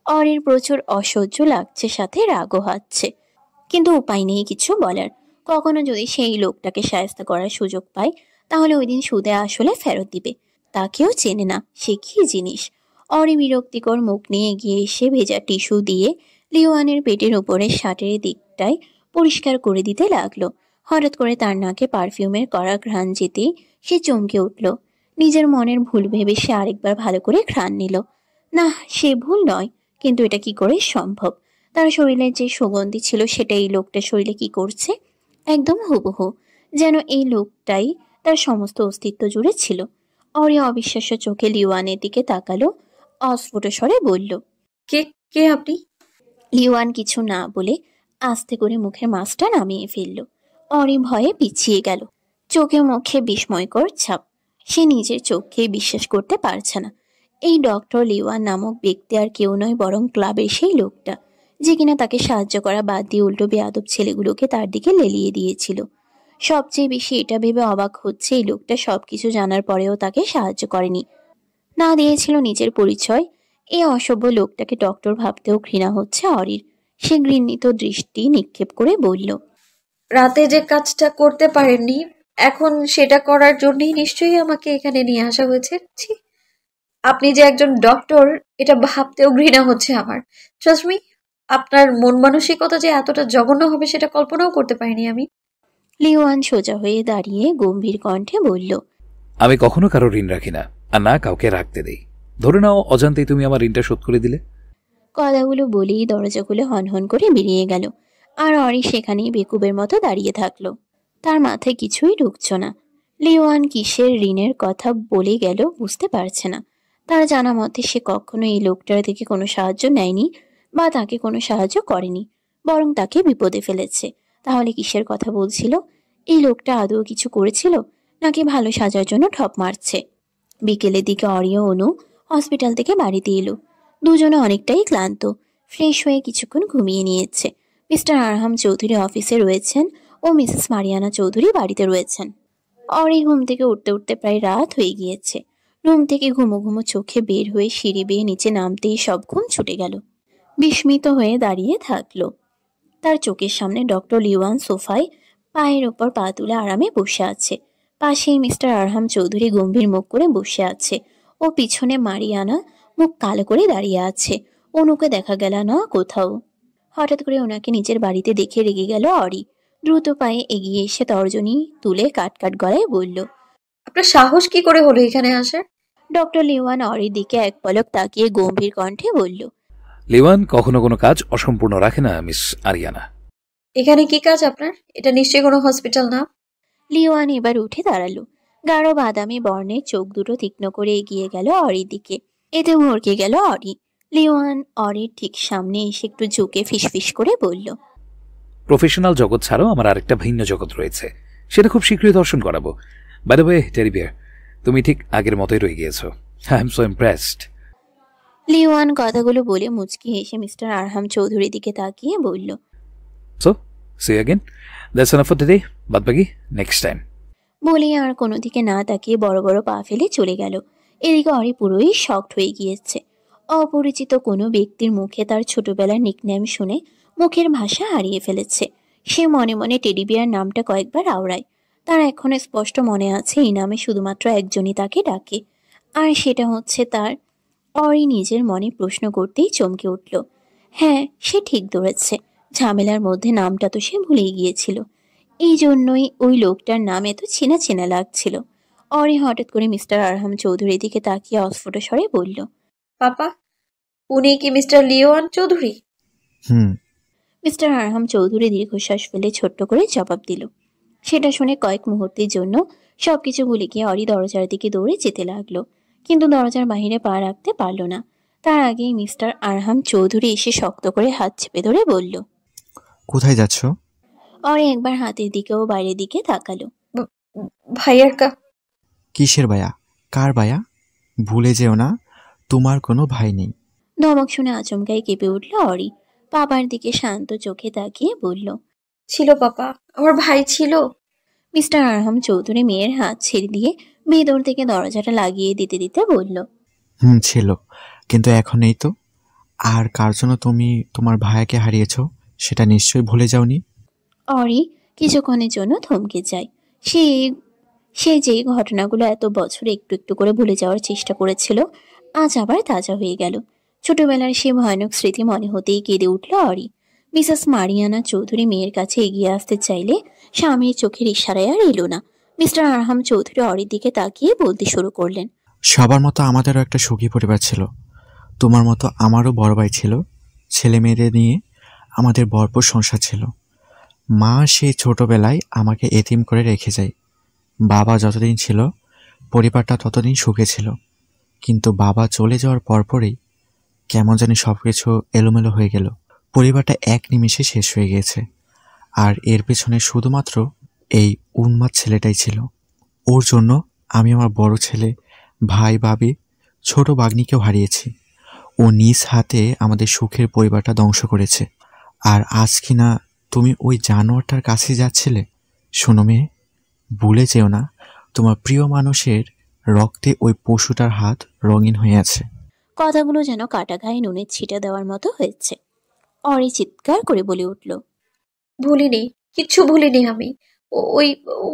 অরির প্রচুর অসহ্য লাগছে, সাথে রাগও হচ্ছে, কিন্তু উপায় নেই কিছু বলার। কখনো যদি সেই লোকটাকে সাহায্য করার সুযোগ পায়, তাহলে ওই দিন সুদে আসলে ফেরত দিবে। তাকেও চেনে না, সে কি জিনিস। অরি বিরক্তিকর মুখ নিয়ে এগিয়ে এসে ভেজা টিস্যু দিয়ে লিওয়ানের পেটের উপরে শার্টের দিকটায় পরিষ্কার করে দিতে লাগলো। হঠাৎ করে তার নাকে পারফিউমের কড়া ঘ্রাণ যেতেই সে চমকে উঠল। নিজের মনের ভুল ভেবে সে আরেকবার ভালো করে ঘ্রাণ নিল। না, সে ভুল নয়, কিন্তু এটা কি করে সম্ভব? তার শরীরের যে সুগন্ধি ছিল সেটা এই লোকটার শরীরে কি করছে? একদম হুবহু, যেন এই লোকটাই তার সমস্ত অস্তিত্ব জুড়ে ছিল। অরি অবিশ্বাস্য চোখে লিওয়ানের দিকে তাকালো, অস্ফুট স্বরে বলল, কে কে আপনি? লিওয়ান কিছু না বলে আস্তে করে মুখের মাস্কটা নামিয়ে ফেলল। অরি ভয়ে পিছিয়ে গেল, চোখে মুখে বিস্ময়কর ছাপ। সে নিজের চোখকে বিশ্বাস করতে পারছে না। এই ডক্টর লিওয়ান নামক ব্যক্তি আর কেউ নয়, বরং ক্লাবের সেই লোকটা, যে কিনা তাকে সাহায্য করা বাদ দিয়ে উল্টো বেয়াদব ছেলেগুলোকে তার দিকে লেলিয়ে দিয়েছিল। সবচেয়ে বেশি এটা ভেবে অবাক হচ্ছে এই লোকটা সবকিছু জানার পরেও তাকে সাহায্য করেনি, না দিয়েছিল নিজের পরিচয়। এই অসভ্য লোকটাকে ডক্টর ভাবতেও ঘৃণা হচ্ছে অরির। সে ঘৃণিত দৃষ্টি নিক্ষেপ করে বলল, রাতে যে কাজটা করতে পারেননি, এখন সেটা করার জন্যই নিশ্চয়ই আমাকে এখানে নিয়ে আসা হয়েছে। ছি, আপনি যে একজন ডক্টর এটা ভাবতেও ঘৃণা হচ্ছে আমার। ট্রাস্ট মি, আপনার মন মানসিকতা যে এতটা জঘন্য হবে সেটা কল্পনাও করতে পারিনি আমি। লিওয়ান সোজা হয়ে দাঁড়িয়ে গম্ভীর কণ্ঠে বলল, আমি কখনো কারো ঋণ রাখি না, আর না কাউকে রাখতে দেই। ধরে নাও অজান্তেই তুমি আমার ঋণটা শোধ করে দিলে। কথাগুলো বলেই দরজা খুলে হনহন করে বেরিয়ে গেল। আর অরি সেখানেই বেকুবের মতো দাঁড়িয়ে থাকলো। তার মাথায় কিছুই ঢুকছে না। লিওয়ান কিসের ঋণের কথা বলে গেল বুঝতে পারছে না। তার জানা মতে সে কখনো এই লোকটার থেকে কোনো সাহায্য নেয়নি বা তাকে কোনো সাহায্য করেনি, বরং তাকে বিপদে ফেলেছে। তাহলে কিসের কথা বলছিল? এই লোকটা আদৌ কিছু করেছিল, নাকি ভালো সাজার জন্য ঠপ মারছে? বিকেলের দিকে অরি ও অনু হসপিটাল থেকে বাড়িতে এলো। দুজনে অনেকটাই ক্লান্ত। ফ্রেশ হয়ে কিছুক্ষণ ঘুমিয়ে নিয়েছে। মিস্টার আরহাম চৌধুরী অফিসে রয়েছেন ও মিসেস মারিয়ানা চৌধুরী বাড়িতে রয়েছেন। অরি ঘুম থেকে উঠতে উঠতে প্রায় রাত হয়ে গিয়েছে। রুম থেকে ঘুমো ঘুমো চোখে বের হয়ে সিঁড়ি বেয়ে নিচে নামতেই সব ঘুম ছুটে গেল। বিস্মিত হয়ে দাঁড়িয়ে থাকলো। তার চোখের সামনে ডক্টর লিওয়ান সোফায় পায়ের ওপর পা তুলে আরামে বসে আছে। পাশেই মিস্টার আরহাম চৌধুরী গম্ভীর মুখ করে বসে আছে ও পিছনে মারিয়ানা মুখ কালো করে দাঁড়িয়ে আছে। অনুকে দেখা গেল না কোথাও। হঠাৎ করে ওনাকে নিজের বাড়িতে দেখে রেগে গেল অরি। দ্রুত পায়ে এগিয়ে এসে তর্জনী তুলে কাট গলায় বলল, আপনার সাহস কি করে হলো এখানে আসার? ডক্টর লিওয়ান অরির দিকে এক পলক তাকিয়ে গম্ভীর কণ্ঠে বলল, লিওয়ান কখনো কোনো কাজ অসম্পূর্ণ রাখে না মিস আরিয়ানা। এখানে কি কাজ আপনার? এটা নিশ্চয়ই কোনো হসপিটাল না। লিওয়ান এবার উঠে দাঁড়ালো। গাঢ় বাদামি বর্ণের চোখ দুটো তীক্ষ্ণ করে এগিয়ে গেল অরির দিকে। এতে ভড়কে গেল অরি। লিওয়ান অরির ঠিক সামনে এসে একটু ঝুঁকে ফিসফিস করে বলল, প্রফেশনাল জগৎ ছাড়াও আমার আরেকটা ভিন্ন জগৎ রয়েছে, সেটা খুব শীঘ্রই দর্শন করাবো। By the way teddy bear, তুমি ঠিক আগের মতোই রয়ে গিয়েছো। I am so impressed. Liwan কথাগুলো বলে মুচকি হেসে মিস্টার আরহাম চৌধুরীর দিকে তাকিয়ে বলল, so see you again, that's enough for today, বাদ বাকি নেক্সট টাইম। বলে আর কোনো দিকে না তাকিয়ে বড় বড় পা ফেলে চলে গেল। এদিকে অরি পুরোই শকড হয়ে গিয়েছে। অপরিচিত কোনো ব্যক্তির মুখে তার ছোটবেলার নিকনেম শুনে মুখের ভাষা হারিয়ে ফেলেছে। সে মনে মনে টেডি বিয়ার নামটা কয়েকবার আওড়ায়। তার এখনো স্পষ্ট মনে আছে এই নামে শুধুমাত্র একজনই তাকে ডাকে, আর সেটা হচ্ছে তার। অরি নিজের মনে প্রশ্ন করতেই চমকে উঠল। হ্যাঁ, সে ঠিক ধরেছে। ঝামেলার মধ্যে নামটা তো সে ভুলেই গিয়েছিল। এই জন্যই ওই লোকটার নাম এত চেনা চেনা লাগছিল। অরি হঠাৎ করে মিস্টার আরহাম চৌধুরীর দিকে তাকিয়ে অস্ফুট স্বরে বলল, পাপা, উনি কি মিস্টার লিওয়ান চৌধুরী? হুম। মিস্টার আরহাম চৌধুরী দীর্ঘশ্বাস ফেলে ছোট্ট করে জবাব দিল। সেটা শুনে কয়েক মুহূর্তের জন্য সবকিছু ভুলে গিয়ে অরি দরজার দিকে দৌড়ে যেতে লাগলো, কিন্তু দরজার বাহিরে পা রাখতে পারল না। তার আগেই মিস্টার আরহাম চৌধুরী এসে শক্ত করে হাত চেপে ধরে বলল, কোথায় যাচ্ছ? অরি একবার হাতের দিকে ও বাইরের দিকে তাকালো। ভাইয়ার কিসের বায়া? কার বায়া? ভুলে যেও না, তোমার কোনো ভাই নেই। ধমক শুনে আচমকাই কেঁপে উঠল অরি। পাপার দিকে শান্ত চোখে তাকিয়ে বলল, ছিল পাপা, আমার ভাই ছিল। মিস্টার আরহাম চৌধুরী মেয়ের হাত ছেড়ে দিয়ে ভেতর থেকে দরজাটা লাগিয়ে দিতে দিতে বলল, ছিল, কিন্তু এখন নেই তো। আর কার জন্য তুমি তোমার ভাইয়াকে হারিয়েছো সেটা নিশ্চয়ই ভুলে যাওনি। অরি কিছুক্ষণের জন্য থমকে যায়। সে যে ঘটনাগুলো এত বছর একটু একটু করে ভুলে যাওয়ার চেষ্টা করেছিল, আজ আবার তাজা হয়ে গেল। ছোটবেলার সে ভয়ানক স্মৃতি মনে হতেই কেঁদে উঠল অরি। মিসেস মারিয়ানা চৌধুরী মেয়ের কাছে এগিয়ে আসতে চাইলে স্বামীর চোখের ইশারায় আর এলো না। মিস্টার আরহাম চৌধুরী অরির দিকে তাকিয়ে বলতে শুরু করলেন, সবার মতো আমাদেরও একটা সুখী পরিবার ছিল। তোমার মতো আমারও বড় ভাই ছিল। ছেলে মেয়েদের নিয়ে আমাদের ভরপুর সংসার ছিল। মা সেই ছোটবেলায় আমাকে এতিম করে রেখে যায়। বাবা যতদিন ছিল পরিবারটা ততদিন সুখে ছিল, কিন্তু বাবা চলে যাওয়ার পরপরই কেমন জানি সবকিছু এলোমেলো হয়ে গেল। পরিবারটা এক নিমিষে শেষ হয়ে গেছে। আর এর পেছনে শুধুমাত্র এই উন্মাদ ছেলেটাই ছিল। ওর জন্য আমি আমার বড় ছেলে, ভাই, ভাবি, ছোট বাগ্নিকেও হারিয়েছি। ও নিজ হাতে আমাদের সুখের পরিবারটা ধ্বংস করেছে। আর আজ কিনা তুমি ওই জানোয়ারটার কাছে যাচ্ছিলে। শোনো মেয়ে, ভুলে যেও না, তোমার প্রিয় মানুষের রক্তে ওই পশুটার হাত রঙিন হয়ে আছে। কথাগুলো যেন কাটা গায়ে নুনের ছিটা দেওয়ার মতো হয়েছে। অরি চিৎকার করে বলে উঠল, ভুলিনি, কিচ্ছু ভুলিনি আমি। ওই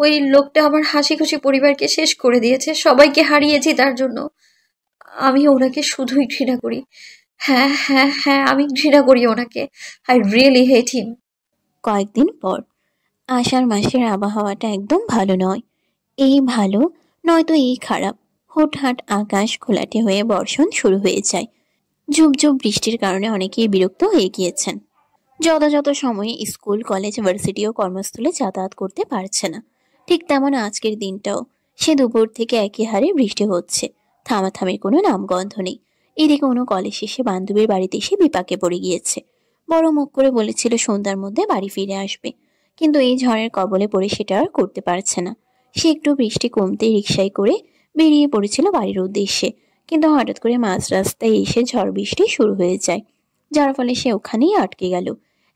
ওই লোকটা আমার হাসি খুশি পরিবারকে শেষ করে দিয়েছে, সবাইকে হারিয়েছি তার জন্য। আমি ওনাকে শুধুই ঘৃণা করি। হ্যাঁ হ্যাঁ হ্যাঁ, আমি ঘৃণা করি ওনাকে। আই রিয়েলি হেট হিম। কয়েকদিন পর। আষাঢ় মাসের আবহাওয়াটা একদম ভালো নয়। এই ভালো নয়তো এই খারাপ। হুটহাট আকাশ ঘোলাটে হয়ে বর্ষণ শুরু হয়ে যায়। ঝুপঝুপ বৃষ্টির কারণে অনেকেই বিরক্ত হয়ে গিয়েছেন। যথাযথ সময়ে স্কুল, কলেজ, ভার্সিটি ও কর্মস্থলে যাতায়াত করতে পারছে না। ঠিক তেমন আজকের দিনটাও সে দুপুর থেকে একই হারে বৃষ্টি হচ্ছে। থামাথামির কোনো নামগন্ধ নেই। এদিকে কোনো কলেজ শেষে বান্ধবীর বাড়িতে এসে বিপাকে পড়ে গিয়েছে। বড় মুখ করে বলেছিল সন্ধ্যার মধ্যে বাড়ি ফিরে আসবে, কিন্তু এই ঝড়ের কবলে পড়ে সেটা আর করতে পারছে না। সে একটু বৃষ্টি কমতেই রিকশায় করে বেরিয়ে পড়েছিল বাড়ির উদ্দেশ্যে, কিন্তু হঠাৎ করে মাঝ রাস্তায় এসে ঝড় বৃষ্টি শুরু হয়ে যায়, যার ফলে সে ওখানেই আটকে গেল।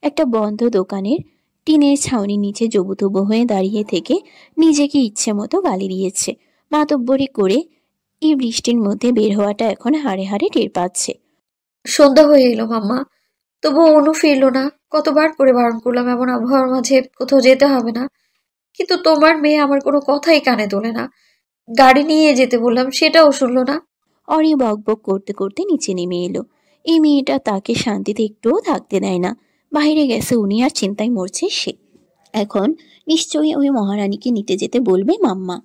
একটা বন্ধ দোকানের টিনের ছাউনির নিচে জবুতবু হয়ে দাঁড়িয়ে থেকে নিজেকে ইচ্ছে মতো গালি দিয়েছে। মাতব্বরি করে এই বৃষ্টির মধ্যে বের হওয়াটা এখন হাড়ে হাড়ে টের পাচ্ছে। সন্ধ্যা হয়ে এলো মাম্মা, তবু অনু ফিরল না। কতবার করে বারণ করলাম এমন আবহাওয়ার মাঝে কোথাও যেতে হবে না, কিন্তু তোমার মেয়ে আমার কোনো কথাই কানে তোলে না। গাড়ি নিয়ে যেতে বললাম, সেটাও শুনলো না। অরি বক বক করতে করতে নিচে নেমে এলো। এই মেয়েটা তাকে শান্তিতে একটুও থাকতে দেয় না। বাইরে গেছে উনি আর চিন্তায় মরছে সে। এখন নিশ্চয়ই ওই মহারানীকে নিতে যেতে বলবে মাম্মা।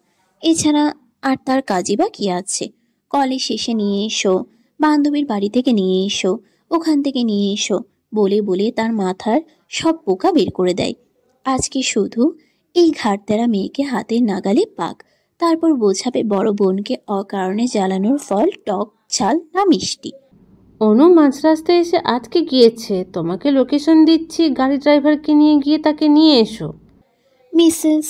এছাড়া আর তার কাজই বা কি আছে? কলেজ শেষে নিয়ে এসো, বান্ধবীর বাড়ি থেকে নিয়ে এসো, ওখান থেকে নিয়ে এসো বলে বলে তার মাথার সব পোকা বের করে দেয়। আজকে শুধু এই ঘাড়তেরা মেয়েকে হাতের নাগালে পাক, তারপর বোঝাবে বড় বোনকে অকারণে জ্বালানোর ফল টক, ঝাল না মিষ্টি। অনু মাঝ রাস্তায় এসে আটকে গিয়েছে, তোমাকে লোকেশন দিচ্ছি, গাড়ি ড্রাইভারকে নিয়ে গিয়ে তাকে নিয়ে এসো। মিসেস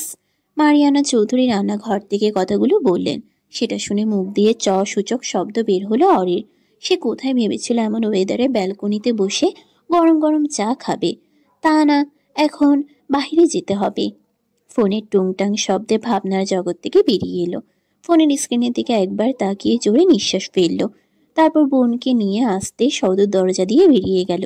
মারিয়ানা চৌধুরী রান্নাঘর থেকে কথাগুলো বললেন। সেটা শুনে মুখ দিয়ে চ সূচক শব্দ বের হলো অরির। সে কোথায় ভেবেছিল এমন ওয়েদারে ব্যালকনিতে বসে গরম গরম চা খাবে, তা না, এখন বাহিরে যেতে হবে। ফোনের টুংটাং শব্দে ভাবনার জগৎ থেকে বেরিয়ে এলো। ফোনের স্ক্রিনের দিকে একবার তাকিয়ে জোরে নিঃশ্বাস ফেলল, তারপর বোনকে নিয়ে আসতে সদর দরজা দিয়ে বেরিয়ে গেল।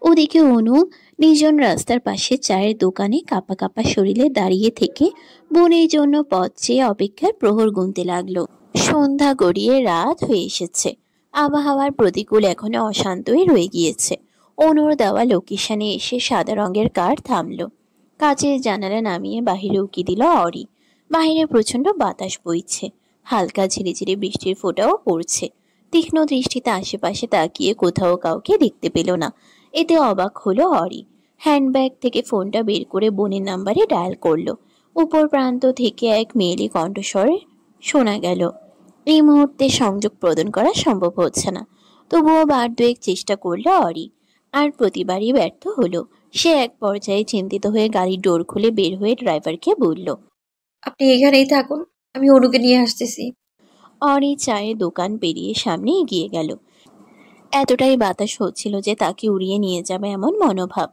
ওদিকে অনু নির্জন রাস্তার পাশে চায়ের দোকানে কাঁপা কাঁপা শরীরে দাঁড়িয়ে থেকে বোনের জন্য পথ চেয়ে অপেক্ষার প্রহর গুনতে লাগলো। সন্ধ্যা গড়িয়ে রাত হয়ে এসেছে। আবহাওয়ার প্রতিকূল এখনো অশান্তই রয়ে গিয়েছে। অনুর দেওয়া লোকেশনে এসে সাদা রঙের কার থামলো। কাচের জানালা নামিয়ে বাহিরে উকি দিল অরি। বাহিরে প্রচন্ড বাতাস বইছে, হালকা ঝিরিঝিরি বৃষ্টির ফোঁটাও পড়ছে। তীক্ষ্ণ দৃষ্টিতে আশেপাশে তাকিয়ে কোথাও কাউকে দেখতে পেল না। এতে অবাক হলো অরি। হ্যান্ডব্যাগ থেকে ফোনটা বের করে বোনের নাম্বারে ডায়াল করলো। উপর প্রান্ত থেকে এক মেয়েলি কণ্ঠস্বরে শোনা গেল। এই মুহূর্তে সংযোগ প্রদান করা সম্ভব হচ্ছে না, তবুও বার দুয়েক চেষ্টা করলো অরি, আর প্রতিবারই ব্যর্থ হলো। সে এক পর্যায়ে চিন্তিত হয়ে গাড়ির ডোর খুলে বের হয়ে ড্রাইভারকে বলল, আপনি এখানেই থাকুন, আমি অনুকে নিয়ে আসতেছি। অরি চায়ের দোকান পেরিয়ে সামনে এগিয়ে গেল। এতটাই বাতাস হচ্ছিল যে তাকে উড়িয়ে নিয়ে যাবে এমন মনোভাব।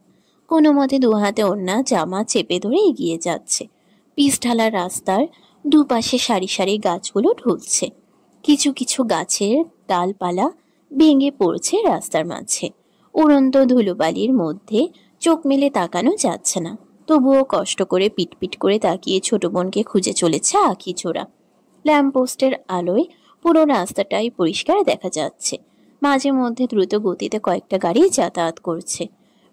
কোনো মতে দু হাতে ওড়না জামা চেপে ধরে এগিয়ে যাচ্ছে। পিচ ঢালা রাস্তার দুপাশে সারি সারি গাছগুলো ঢুলছে। কিছু কিছু গাছের ডালপালা ভেঙে পড়ছে রাস্তার মাঝে। উড়ন্ত ধুলোবালির মধ্যে চোখ মেলে তাকানো যাচ্ছে না, তবুও কষ্ট করে পিটপিট করে তাকিয়ে ছোট বোনকে খুঁজে চলেছে আঁখি ছোড়া। ল্যাম্পপোস্টের আলোয় পুরো রাস্তাটাই পরিষ্কার দেখা যাচ্ছে। মাঝে মধ্যে দ্রুত গতিতে কয়েকটা গাড়ি যাতায়াত করছে।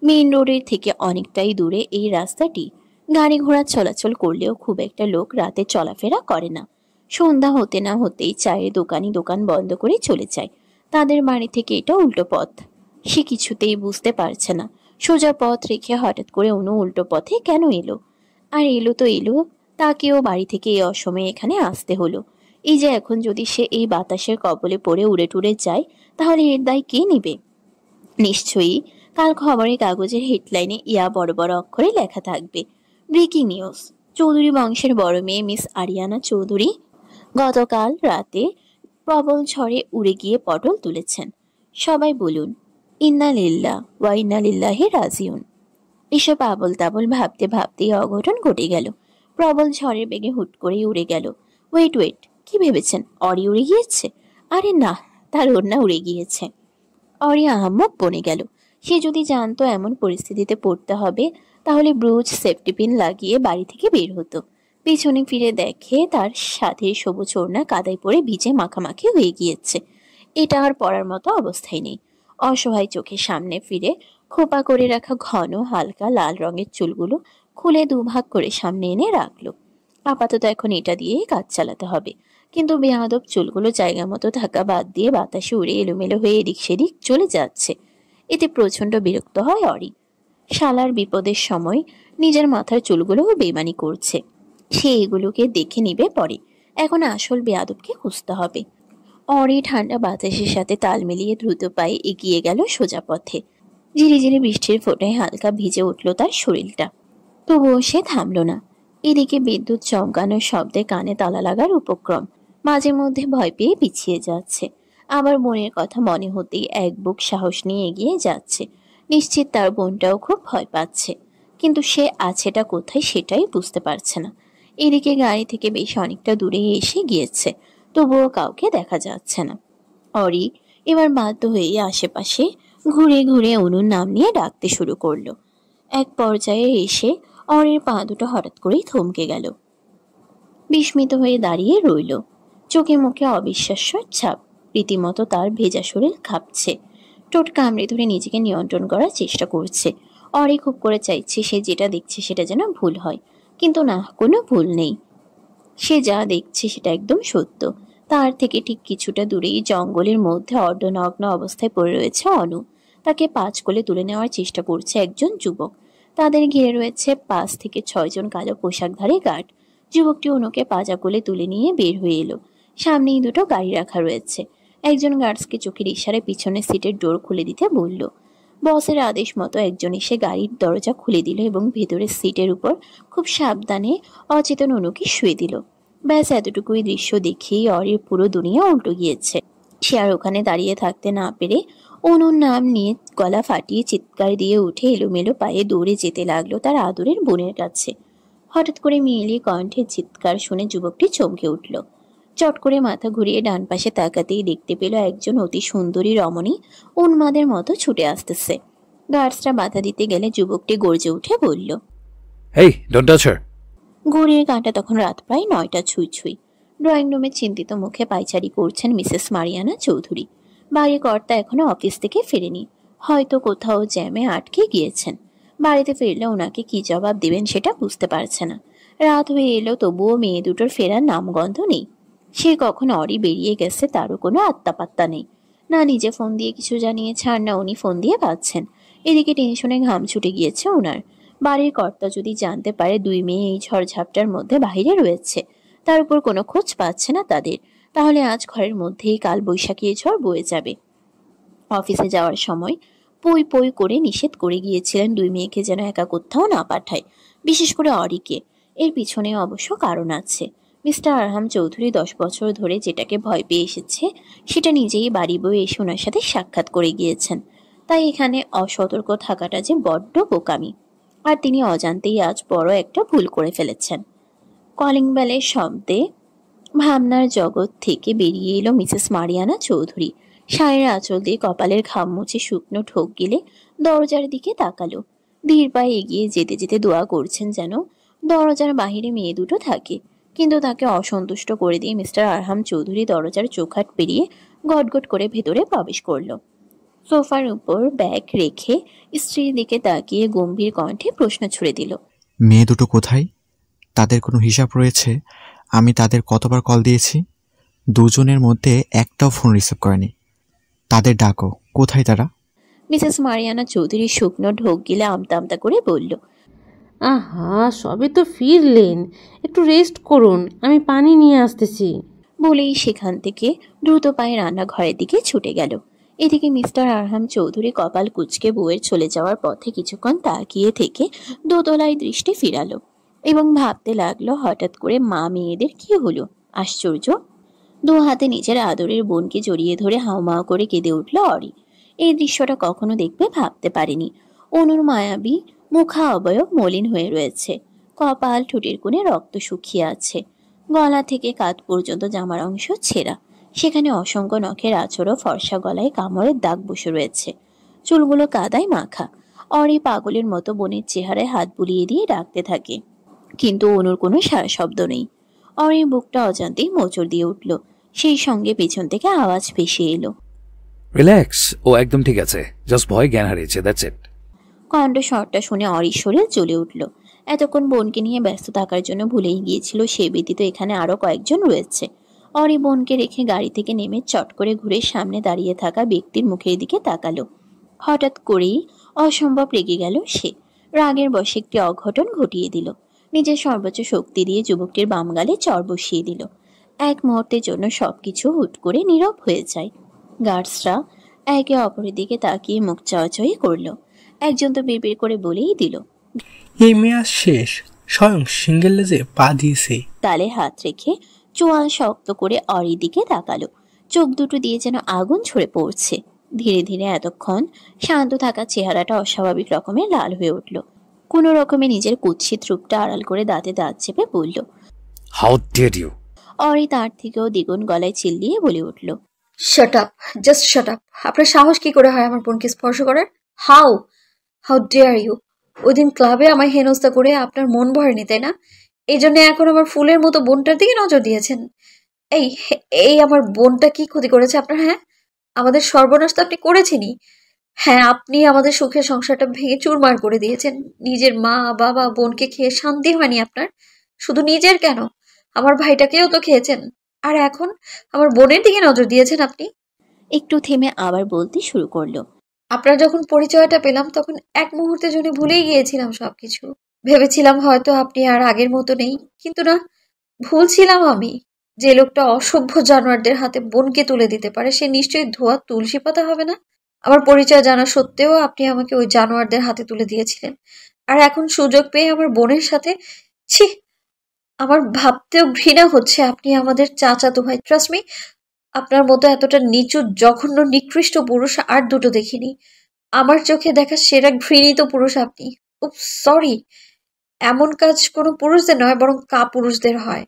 মেইন রোডের থেকে অনেকটাই দূরে এই রাস্তাটি। গাড়ি ঘোড়া চলাচল করলেও খুব একটা লোক রাতে চলাফেরা করে না। সন্ধ্যা হতে না হতেই চায়ের দোকানি দোকান বন্ধ করে চলে যায়। তাদের বাড়ি থেকে এটা উল্টো পথ। সে কিছুতেই বুঝতে পারছে না সোজা পথ রেখে হঠাৎ করে অনু উল্টো পথে কেন এলো। আর এলো তো এলো, তাকেও বাড়ি থেকে এই অসময়ে এখানে আসতে হলো। এই যে এখন যদি সে এই বাতাসের কবলে পড়ে উড়ে টুড়ে যায়, তাহলে এর দায় কে নেবে? নিশ্চয়ই কাল খবরের কাগজের হেডলাইনে ইয়া বড় বড় অক্ষরে লেখা থাকবে, ব্রেকিং নিউজ, চৌধুরী বংশের বড় মেয়ে মিস আরিয়ানা চৌধুরী গতকাল রাতে প্রবল ঝড়ে উড়ে গিয়ে পটল তুলেছেন। সবাই বলুন ইন্না লিল্লাহ ওয়া ইন্না লিল্লাহি রাজিউন। এসব আবল তাবল ভাবতে ভাবতেই অঘটন ঘটে গেল। প্রবল ঝড়ের বেগে হুট করেই উড়ে গেল। ওয়েট, কি ভেবেছেন অরি উড়ে গিয়েছে? আরে না, তার ওড়না উড়ে গিয়েছে। অরি আহাম্মক বনে গেল। সে যদি জানতো এমন পরিস্থিতিতে পড়তে হবে, তাহলে ব্রুজ সেফটি পিন লাগিয়ে বাড়ি থেকে বের হতো। পেছনে ফিরে দেখে তার সাথে সবুজ ওড়না কাদায় পড়ে ভিজে মাখামাখি হয়ে গিয়েছে। এটা আর পড়ার মতো অবস্থায় নেই। অসহায় চোখের সামনে ফিরে খোপা করে রাখা ঘন হালকা লাল রঙের চুলগুলো খুলে দুভাগ করে সামনে এনে রাখলো। আপাতত এখন এটা দিয়েই কাজ চালাতে হবে। কিন্তু বেয়াদব চুলগুলো জায়গা মতো থাকা বাদ দিয়ে বাতাসে উড়ে এলোমেলো হয়ে এদিক সেদিক চলে যাচ্ছে। এতে প্রচন্ড বিরক্ত হয় অরি। শালার বিপদের সময় নিজের মাথার চুলগুলোও বেমানি করছে। সে এগুলোকে দেখে নিবে পরে। এখন আসল বেয়াদবকে খুঁজতে হবে। অরি ঠান্ডা বাতাসের সাথে তাল মিলিয়ে দ্রুত পায়ে এগিয়ে গেল সোজা পথে। ঝিরিঝিরি বৃষ্টির ফোঁটায় হালকা ভিজে উঠল তার শরীরটা, তবুও সে থামল না। এদিকে বিদ্যুৎ চমকানোর শব্দে কানে তালা লাগার উপক্রম। মাঝে মধ্যে ভয় পেয়ে পিছিয়ে যাচ্ছে, আবার বোনের কথা মনে হতেই এক বুক সাহস নিয়ে এগিয়ে যাচ্ছে। নিশ্চিত তার বোনটাও খুব ভয় পাচ্ছে, কিন্তু সে আছেটা কোথায় সেটাই বুঝতে পারছে না। এদিকে গাড়ি থেকে বেশ অনেকটা দূরে এসে গিয়েছে, তবুও কাউকে দেখা যাচ্ছে না। অরি এবার বাধ্য হয়ে আশেপাশে ঘুরে ঘুরে অনুর নাম নিয়ে ডাকতে শুরু করলো। এক পর্যায়ে এসে অরির পা দুটো হঠাৎ করেই থমকে গেল। বিস্মিত হয়ে দাঁড়িয়ে রইল। চোখে মুখে অবিশ্বাস্যর ছাপ। রীতিমতো তার ভেজা শরীর কাঁপছে। ঠোঁট কামড়ে ধরে নিজেকে নিয়ন্ত্রণ করার চেষ্টা করছে। অরি খুব করে চাইছে সে যেটা দেখছে সেটা যেন ভুল হয়, কিন্তু না, কোনো ভুল নেই। সে যা দেখছে সেটা একদম সত্য। তার থেকে ঠিক কিছুটা দূরেই জঙ্গলের মধ্যে অর্ধনগ্ন অবস্থায় পড়ে রয়েছে অনু। তাকে পাঁচ কোলে তুলে নেওয়ার চেষ্টা করছে একজন যুবক। তাদের ঘিরে রয়েছে 5 থেকে 6 জন কালো পোশাকধারী গার্ড। যুবকটি অনুকে পাজা কোলে তুলে নিয়ে বের হয়ে এলো। সামনেই দুটো গাড়ি রাখা রয়েছে। একজন গার্ডসকে চোখের ইশারায় পিছনের সিটের ডোর খুলে দিতে বলল। বসের আদেশ মতো একজন এসে গাড়ির দরজা খুলে দিল এবং ভেতরের সিটের উপর খুব সাবধানে অচেতন অনুকে শুয়ে দিল। ব্যাস এতটুকুই দৃশ্য দেখেই অরির পুরো দুনিয়া উল্টো গিয়েছে। সে আর ওখানে দাঁড়িয়ে থাকতে না পেরে অনুর নাম নিয়ে গলা ফাটিয়ে চিৎকার দিয়ে উঠে এলোমেলো পায়ে দৌড়ে যেতে লাগলো তার আদরের বোনের কাছে। হঠাৎ করে মেয়েলি কণ্ঠে চিৎকার শুনে যুবকটি চমকে উঠল। চট করে মাথা ঘুরিয়ে ডান পাশে তাকাতেই দেখতে পেল একজন অতি সুন্দরী রমণী উন্মাদের মতো ছুটে আসতেছে। গার্ডসরা বাধা দিতে গেলে যুবকটি গর্জে উঠে বলল, হেই, ডোন্ট টাচ হার। ঘড়ির কাঁটা তখন রাত প্রায় 9টা ছুঁই ছুঁই। ড্রয়িং রুমে চিন্তিত মুখে পায়চারি করছেন মিসেস মারিয়ানা চৌধুরী। বাড়ির কর্তা এখনো অফিস থেকে ফেরেনি, হয়তো কোথাও জ্যামে আটকে গিয়েছেন। বাড়িতে ফিরলে ওনাকে কি জবাব দিবেন সেটা বুঝতে পারছে না। রাত হয়ে এলো, তবুও মেয়ে দুটোর ফেরার নামগন্ধ নেই। সে কখন অরি বেরিয়ে গেছে তারও কোনো আত্মাপাত্তা নেই। না নিজে ফোন দিয়ে কিছু জানিয়েছে, আর না উনি ফোন দিয়ে পাচ্ছেন। এদিকে টেনশনে ঘাম ছুটে গিয়েছে ওনার। বাড়ির কর্তা যদি জানতে পারে 2 মেয়ে এই ঝড়ঝাপটার মধ্যে বাহিরে রয়েছে, তার উপর কোনো খোঁজ পাচ্ছে না তাদের, তাহলে আজ ঘরের মধ্যেই কাল বৈশাখী ঝড় বয়ে যাবে। অফিসে যাওয়ার সময় পই পই করে নিষেধ করে গিয়েছিলেন 2 মেয়েকে যেন একা কোথাও না পাঠায়, বিশেষ করে অরিকে। এর পিছনে অবশ্য কারণ আছে। মিস্টার আরহাম চৌধুরী 10 বছর ধরে যেটাকে ভয় পেয়ে এসেছে সেটা নিজেই বাড়ি বয়ে এসে ওনার সাথে সাক্ষাৎ করে গিয়েছেন। তাই এখানে অসতর্ক থাকাটা যে বড্ড বোকামি, আর তিনি অজান্তেই আজ বড় একটা ভুল করে ফেলেছেন। কলিং বেলের শব্দে ভাবনার জগৎ থেকে বেরিয়ে এলো মিসেস মারিয়ানা চৌধুরী। শাড়ির আঁচল দিয়ে কপালের ঘাম মুছে শুকনো ঠোক গিলে দরজার দিকে তাকালো। ধীর পায়ে এগিয়ে যেতে যেতে দোয়া করছেন যেন দরজার বাহিরে মেয়ে দুটো থাকে। কিন্তু তাকে অসন্তুষ্ট করে দিয়ে মিস্টার আরহাম চৌধুরী দরজার চৌখাট পেরিয়ে গটগট করে ভেতরে প্রবেশ করলো। সোফার উপর ব্যাগ রেখে স্ত্রীর দিকে তাকিয়ে গম্ভীর কণ্ঠে প্রশ্ন ছুড়ে দিল, মেয়ে দুটো কোথায়? তাদের কোনো হিসাব রয়েছে? আমি তাদের কতবার কল দিয়েছি, দুজনের মধ্যে একটাও ফোন রিসিভ করেনি। তাদের ডাকো, কোথায় তারা? মিসেস মারিয়ানা চৌধুরী শুকনো ঢোক গিলে আমতা আমতা করে বলল, আহা, সবে তো ফিরলেন, একটু রেস্ট করুন, আমি পানি নিয়ে আসতেছি। বলেই সেখান থেকে দ্রুত পায়ে রান্নাঘরের দিকে ছুটে গেল। এদিকে মিস্টার আরহাম চৌধুরী কপাল কুঁচকে বউয়ের চলে যাওয়ার পথে কিছুক্ষণ তাকিয়ে থেকে দোতলায় দৃষ্টি ফিরালো এবং ভাবতে লাগলো, হঠাৎ করে মা মেয়েদের কি হলো? আশ্চর্য। 2 হাতে নিজের আদরের বোনকে জড়িয়ে ধরে হাউমাউ করে কেঁদে উঠল অরি। এই দৃশ্যটা কখনো দেখবে ভাবতে পারেনি। অনুর মায়াবী মুখা অবয়ব মলিন হয়ে রয়েছে, কপাল ঠোঁটের কোণে রক্ত শুকিয়ে আছে, গলা থেকে কাঁধ পর্যন্ত জামার অংশ ছেঁড়া, সেখানে অসংখ্য নখের আঁচড়, ফর্সা গলায় কামড়ের দাগ বসে রয়েছে, চুলগুলো কাদায় মাখা। অরি পাগলের মতো বোনের চেহারায় হাত বুলিয়ে দিয়ে ডাকতে থাকে, কিন্তু অনুর কোনো সারা শব্দ নেই। অরির বুকটা অজান্তেই মোচড় দিয়ে উঠল। সেই সঙ্গে পেছন থেকে আওয়াজ ভেসে এলো, রিল্যাক্স, ও একদম ঠিক আছে, জাস্ট ভয় জ্ঞান হারিয়েছে, দ্যাটস ইট। কণ্ঠস্বরটা শুনে অরির শরীর জ্বলে উঠল। এতক্ষণ বোনকে নিয়ে ব্যস্ত থাকার জন্য ভুলেই গিয়েছিল সে ব্যতীত এখানে আরো কয়েকজন রয়েছে। অরি বোনকে রেখে গাড়ি থেকে নেমে চট করে ঘুরে সামনে দাঁড়িয়ে থাকা ব্যক্তির মুখের দিকে তাকালো। হঠাৎ করেই অসম্ভব রেগে গেল সে। রাগের বশে একটি অঘটন ঘটিয়ে দিল। নিজের সর্বোচ্চ শক্তি দিয়ে যুবকটির বাম গালে চড় বসিয়ে দিল। এক মুহূর্তের জন্য সবকিছু হুট করে নীরব হয়ে যায়। গার্ডসরা একে অপরের দিকে তাকিয়ে মুখ চাওয়াচাওয়ি করলো। একজন তো বিড়বিড় করে বলেই দিল, এই মেয়াদ শেষ, স্বয়ং সিঙ্গেল লেজে পা দিয়েছে। তালে হাত রেখে চোয়াল শক্ত করে অরির দিকে তাকালো। চোখ দুটো দিয়ে যেন আগুন ঝরে পড়ছে। ধীরে ধীরে এতক্ষণ শান্ত থাকা চেহারাটা অস্বাভাবিক রকমের লাল হয়ে উঠল। কোনো রকমে নিজের কুৎসিত রূপটা আড়াল করে দাঁতে দাঁত চেপে বলল, হাউ ডেয়ার ইউ। অরি তার থেকেও দ্বিগুণ গলায় চিল্লিয়ে বলে উঠল, shut up, just shut up. আপনার সাহস কি করে হয় আমার বোনকে স্পর্শ করার? How dare you. ওই দিন ক্লাবে আমায় হেনস্থা করে আপনার মন ভরেনি, তাই না? এই জন্য এখন আমার ফুলের মতো বোনটার দিকে নজর দিয়েছেন। এই এই আমার বোনটা কি ক্ষতি করেছে আপনার? হ্যাঁ, আমাদের সর্বনাশ তো আপনি করেছেনই। হ্যাঁ, আপনি আমাদের সুখের সংসারটা ভেঙে চুরমার করে দিয়েছেন। নিজের মা বাবা বোনকে খেয়ে শান্তি হয়নি আপনার। শুধু নিজের কেন, আমার ভাইটাকেও তো খেয়েছেন। আর এখন আমার বোনের দিকে নজর দিয়েছেন আপনি। একটু থেমে আবার বলতে শুরু করলো, আপনার যখন পরিচয়টা পেলাম তখন এক মুহূর্তের জন্য ভুলেই গিয়েছিলাম সবকিছু। ভেবেছিলাম হয়তো আপনি আর আগের মতো নেই, কিন্তু না, ভুল ছিলাম আমি। যে লোকটা অসভ্য জানোয়ারদের হাতে বোনকে তুলে দিতে পারে সে নিশ্চয়ই ধোয়া তুলসী পাতা হবে না। আমার পরিচয় জানা সত্ত্বেও আপনি আমাকে ওই জানোয়ারদের হাতে তুলে দিয়েছিলেন, আর এখন সুযোগ পেয়ে আমার বোনের সাথে। ছি, আমার ভাবতেও ঘৃণা হচ্ছে। আপনি আমাদের চাচাতো ভাই। ট্রাস্ট মি, আপনার মতো এতটা নিচু, জঘন্য, নিকৃষ্ট পুরুষ আর দুটো দেখিনি। আমার চোখে দেখা সেরা ঘৃণিত পুরুষ আপনি। উপ, সরি। এমন কাজ কোনো পুরুষদের নয়, বরং কাপুরুষদের হয়।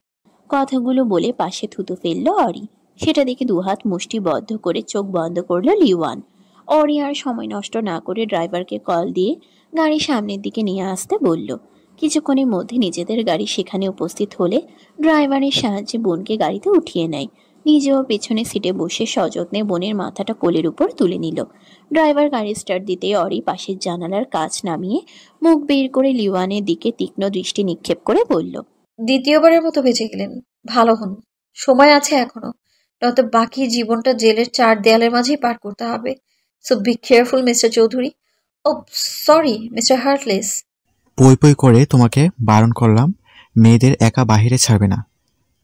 কথাগুলো বলে পাশে থুতু ফেলল অরি। সেটা দেখে দুহাত মুষ্টিবদ্ধ করে চোখ বন্ধ করলো লিওয়ান। অরি আর সময় নষ্ট না করে ড্রাইভারকে কল দিয়ে গাড়ি সামনের দিকে নিয়ে আসতে বলল। কিছুক্ষণের মধ্যে নিজেদের গাড়ি সেখানে উপস্থিত হলে ড্রাইভারের সাহায্যে বোনকে গাড়িতে উঠিয়ে নেয়। নিজেও পেছনে সিটে বসে সযত্নে বোনের মাথাটা কোলের উপর তুলে নিল। ড্রাইভার গাড়ি স্টার্ট দিতে অরি পাশের জানালার কাঁচ নামিয়ে মুখ বের করে লিওয়ানের দিকে তীক্ষ্ণ দৃষ্টি নিক্ষেপ করে বলল, দ্বিতীয়বারের মতো বেঁচে গেলেন, ভালো হন। সময় আছে এখনো, নয়তো বাকি জীবনটা জেলের চার দেয়ালের মাঝেই পার করতে হবে। So be careful mister Chowdhury. ও সরি মিস্টার হার্টলেস। পই পই করে তোমাকে বারণ করলাম, মেয়েদের একা বাহিরে ছাড়বে না।